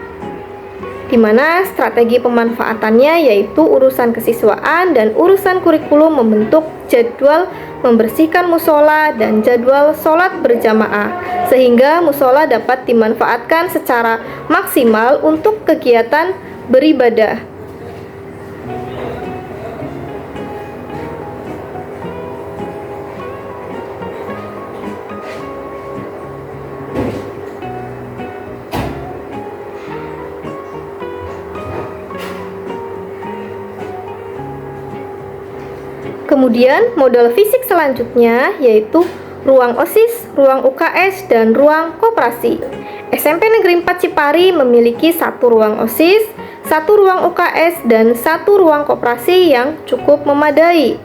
di mana strategi pemanfaatannya yaitu urusan kesiswaan dan urusan kurikulum membentuk jadwal membersihkan musola dan jadwal sholat berjamaah sehingga musola dapat dimanfaatkan secara maksimal untuk kegiatan beribadah. Kemudian modal fisik selanjutnya yaitu ruang OSIS, ruang UKS, dan ruang koperasi. SMP Negeri 4 Cipari memiliki satu ruang OSIS, satu ruang UKS, dan satu ruang koperasi yang cukup memadai.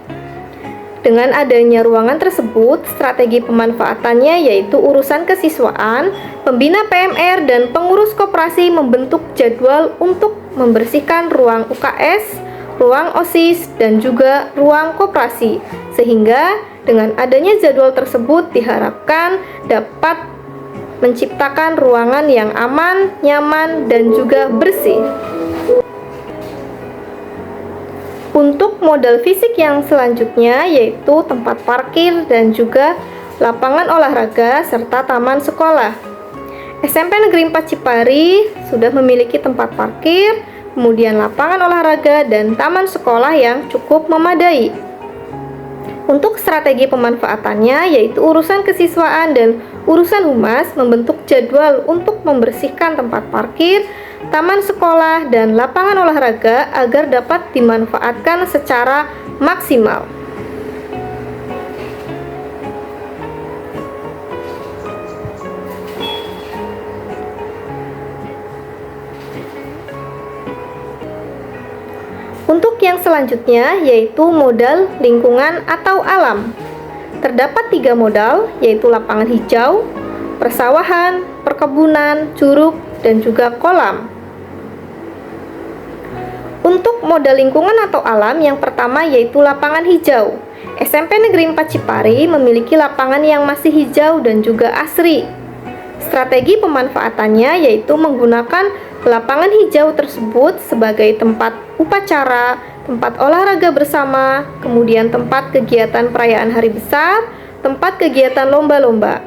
Dengan adanya ruangan tersebut, strategi pemanfaatannya yaitu urusan kesiswaan, pembina PMR, dan pengurus koperasi membentuk jadwal untuk membersihkan ruang UKS, ruang OSIS, dan juga ruang koperasi sehingga dengan adanya jadwal tersebut diharapkan dapat menciptakan ruangan yang aman, nyaman, dan juga bersih. Untuk modal fisik yang selanjutnya yaitu tempat parkir dan juga lapangan olahraga serta taman sekolah. SMP Negeri 4 Cipari sudah memiliki tempat parkir, kemudian lapangan olahraga dan taman sekolah yang cukup memadai. Untuk strategi pemanfaatannya yaitu urusan kesiswaan dan urusan humas membentuk jadwal untuk membersihkan tempat parkir, taman sekolah, dan lapangan olahraga agar dapat dimanfaatkan secara maksimal. Untuk yang selanjutnya yaitu modal lingkungan atau alam. Terdapat 3 modal yaitu lapangan hijau, persawahan, perkebunan, curug, dan juga kolam. Untuk modal lingkungan atau alam yang pertama yaitu lapangan hijau. SMP Negeri 4 Cipari memiliki lapangan yang masih hijau dan juga asri. Strategi pemanfaatannya yaitu menggunakan lapangan hijau tersebut sebagai tempat upacara, tempat olahraga bersama, kemudian tempat kegiatan perayaan hari besar, tempat kegiatan lomba-lomba.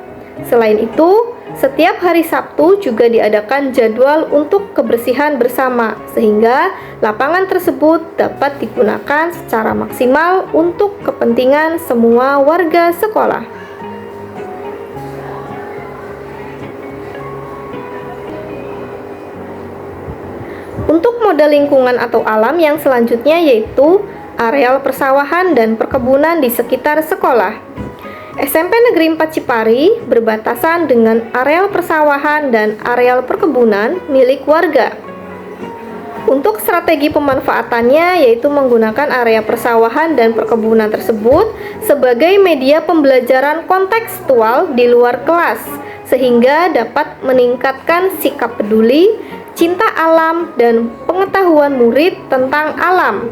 Selain itu, setiap hari Sabtu juga diadakan jadwal untuk kebersihan bersama, sehingga lapangan tersebut dapat digunakan secara maksimal untuk kepentingan semua warga sekolah. Untuk modal lingkungan atau alam yang selanjutnya yaitu areal persawahan dan perkebunan di sekitar sekolah. SMP Negeri 4 Cipari berbatasan dengan areal persawahan dan areal perkebunan milik warga. Untuk strategi pemanfaatannya yaitu menggunakan area persawahan dan perkebunan tersebut sebagai media pembelajaran kontekstual di luar kelas, sehingga dapat meningkatkan sikap peduli, cinta alam, dan pengetahuan murid tentang alam.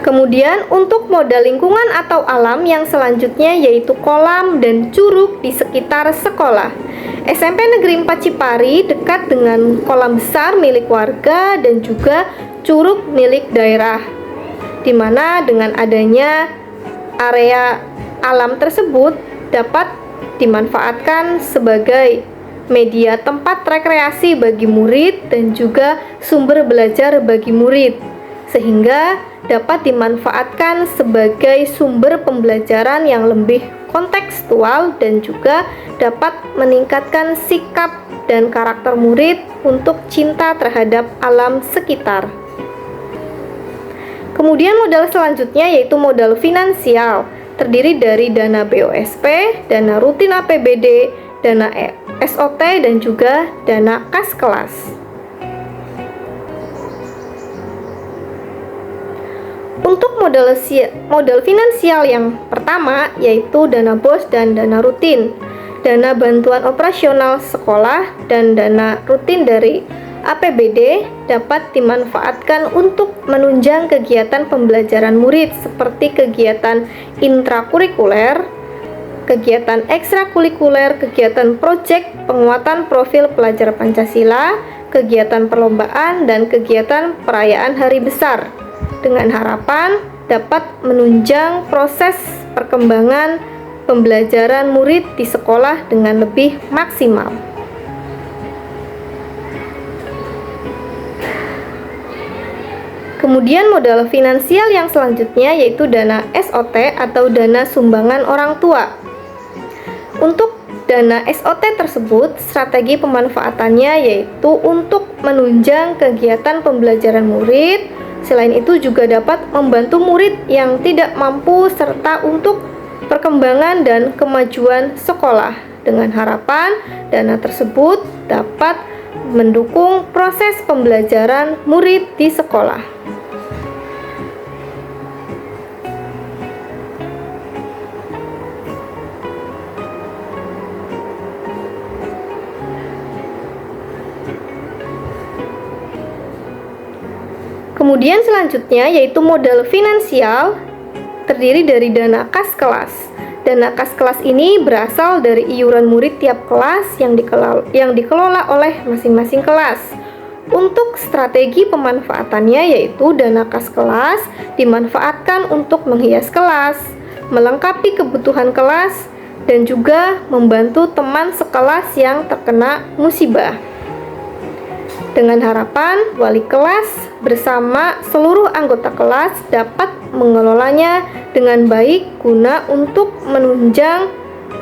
Kemudian untuk modal lingkungan atau alam yang selanjutnya yaitu kolam dan curug di sekitar sekolah. SMP Negeri 4 Cipari dekat dengan kolam besar milik warga dan juga curug milik daerah, di mana dengan adanya area alam tersebut dapat dimanfaatkan sebagai media tempat rekreasi bagi murid dan juga sumber belajar bagi murid, sehingga dapat dimanfaatkan sebagai sumber pembelajaran yang lebih kontekstual dan juga dapat meningkatkan sikap dan karakter murid untuk cinta terhadap alam sekitar. Kemudian modal selanjutnya yaitu modal finansial, terdiri dari dana BOSP, dana rutin APBD, dana SOT, dan juga dana kas kelas. Untuk modal finansial yang pertama yaitu dana BOS dan dana rutin, dana bantuan operasional sekolah, dan dana rutin dari APBD dapat dimanfaatkan untuk menunjang kegiatan pembelajaran murid seperti kegiatan intrakurikuler, kegiatan ekstrakurikuler, kegiatan proyek penguatan profil pelajar Pancasila, kegiatan perlombaan, dan kegiatan perayaan hari besar, dengan harapan dapat menunjang proses perkembangan pembelajaran murid di sekolah dengan lebih maksimal. Kemudian modal finansial yang selanjutnya yaitu dana SOT atau dana sumbangan orang tua. Untuk dana SOT tersebut, strategi pemanfaatannya yaitu untuk menunjang kegiatan pembelajaran murid. Selain itu juga dapat membantu murid yang tidak mampu serta untuk perkembangan dan kemajuan sekolah, dengan harapan dana tersebut dapat mendukung proses pembelajaran murid di sekolah. Kemudian selanjutnya yaitu modal finansial, terdiri dari dana kas kelas. Dana kas kelas ini berasal dari iuran murid tiap kelas yang dikelola oleh masing-masing kelas. Untuk strategi pemanfaatannya yaitu dana kas kelas dimanfaatkan untuk menghias kelas, melengkapi kebutuhan kelas, dan juga membantu teman sekelas yang terkena musibah. Dengan harapan wali kelas bersama seluruh anggota kelas dapat mengelolanya dengan baik guna untuk menunjang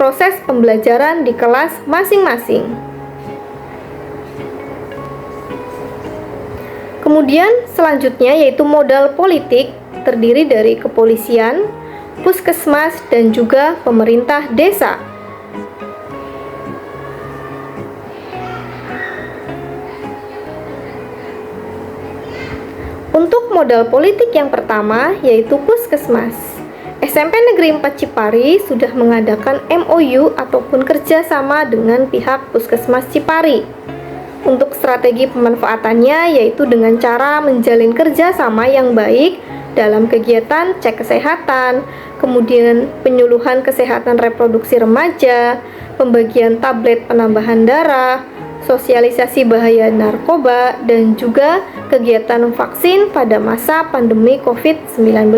proses pembelajaran di kelas masing-masing. Kemudian selanjutnya yaitu modal politik, terdiri dari kepolisian, puskesmas, dan juga pemerintah desa. Untuk modal politik yang pertama yaitu puskesmas. SMP Negeri 4 Cipari sudah mengadakan MOU ataupun kerjasama dengan pihak Puskesmas Cipari. Untuk strategi pemanfaatannya yaitu dengan cara menjalin kerjasama yang baik dalam kegiatan cek kesehatan, kemudian penyuluhan kesehatan reproduksi remaja, pembagian tablet penambahan darah, sosialisasi bahaya narkoba, dan juga kegiatan vaksin pada masa pandemi COVID-19.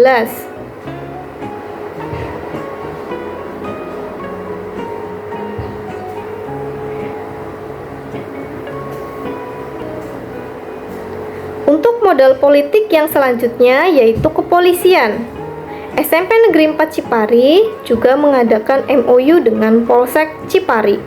Untuk modal politik yang selanjutnya yaitu kepolisian. SMP Negeri 4 Cipari juga mengadakan MOU dengan Polsek Cipari.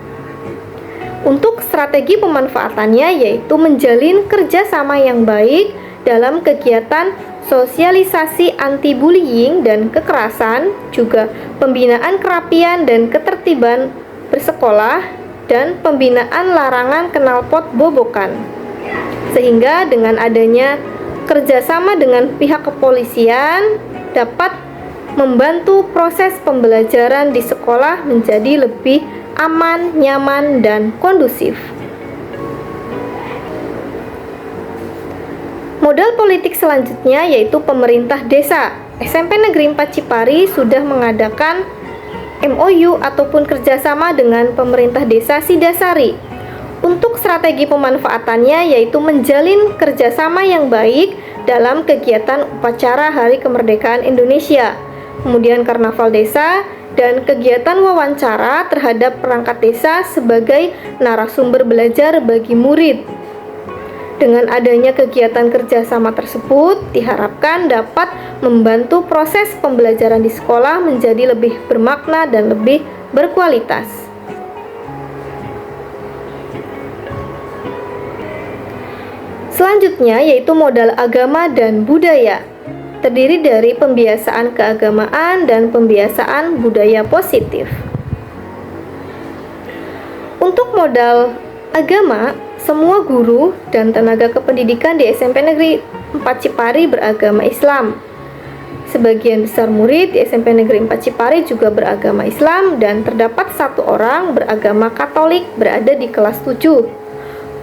Untuk strategi pemanfaatannya yaitu menjalin kerjasama yang baik dalam kegiatan sosialisasi anti-bullying dan kekerasan, juga pembinaan kerapian dan ketertiban bersekolah, dan pembinaan larangan knalpot bobokan. Sehingga dengan adanya kerjasama dengan pihak kepolisian dapat membantu proses pembelajaran di sekolah menjadi lebih aman, nyaman, dan kondusif. Modal politik selanjutnya yaitu pemerintah desa. SMP Negeri 4 Cipari sudah mengadakan MOU ataupun kerjasama dengan pemerintah desa Sidasari. Untuk strategi pemanfaatannya yaitu menjalin kerjasama yang baik dalam kegiatan upacara Hari Kemerdekaan Indonesia, kemudian karnaval desa, dan kegiatan wawancara terhadap perangkat desa sebagai narasumber belajar bagi murid. Dengan adanya kegiatan kerjasama tersebut, diharapkan dapat membantu proses pembelajaran di sekolah menjadi lebih bermakna dan lebih berkualitas. Selanjutnya yaitu modal agama dan budaya, terdiri dari pembiasaan keagamaan dan pembiasaan budaya positif. Untuk modal agama, semua guru dan tenaga kependidikan di SMP Negeri 4 Cipari beragama Islam. Sebagian besar murid di SMP Negeri 4 Cipari juga beragama Islam dan terdapat 1 orang beragama Katolik berada di kelas 7.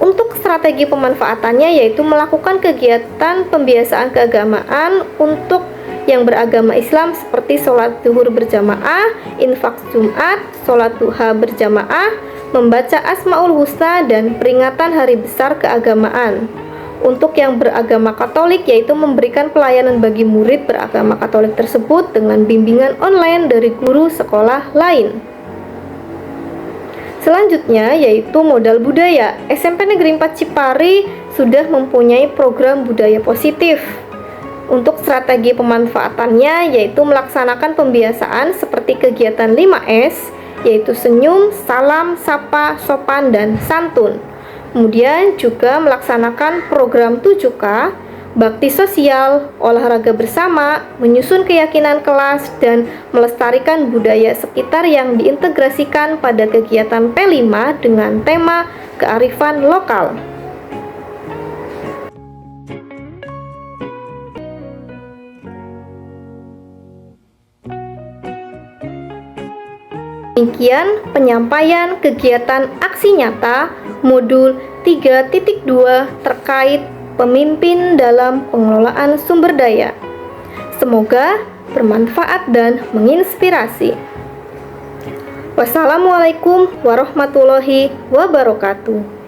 Untuk strategi pemanfaatannya yaitu melakukan kegiatan pembiasaan keagamaan untuk yang beragama Islam seperti sholat zuhur berjamaah, infak Jumat, sholat duha berjamaah, membaca Asmaul Husna, dan peringatan hari besar keagamaan. Untuk yang beragama Katolik yaitu memberikan pelayanan bagi murid beragama Katolik tersebut dengan bimbingan online dari guru sekolah lain. Selanjutnya yaitu modal budaya. SMP Negeri 4 Cipari sudah mempunyai program budaya positif. Untuk strategi pemanfaatannya yaitu melaksanakan pembiasaan seperti kegiatan 5S, yaitu senyum, salam, sapa, sopan, dan santun. Kemudian juga melaksanakan program 7K, bakti sosial, olahraga bersama, menyusun keyakinan kelas, dan melestarikan budaya sekitar yang diintegrasikan pada kegiatan P5 dengan tema kearifan lokal. Demikian penyampaian kegiatan aksi nyata modul 3.2 terkait pemimpin dalam pengelolaan sumber daya. Semoga bermanfaat dan menginspirasi. Wassalamualaikum warahmatullahi wabarakatuh.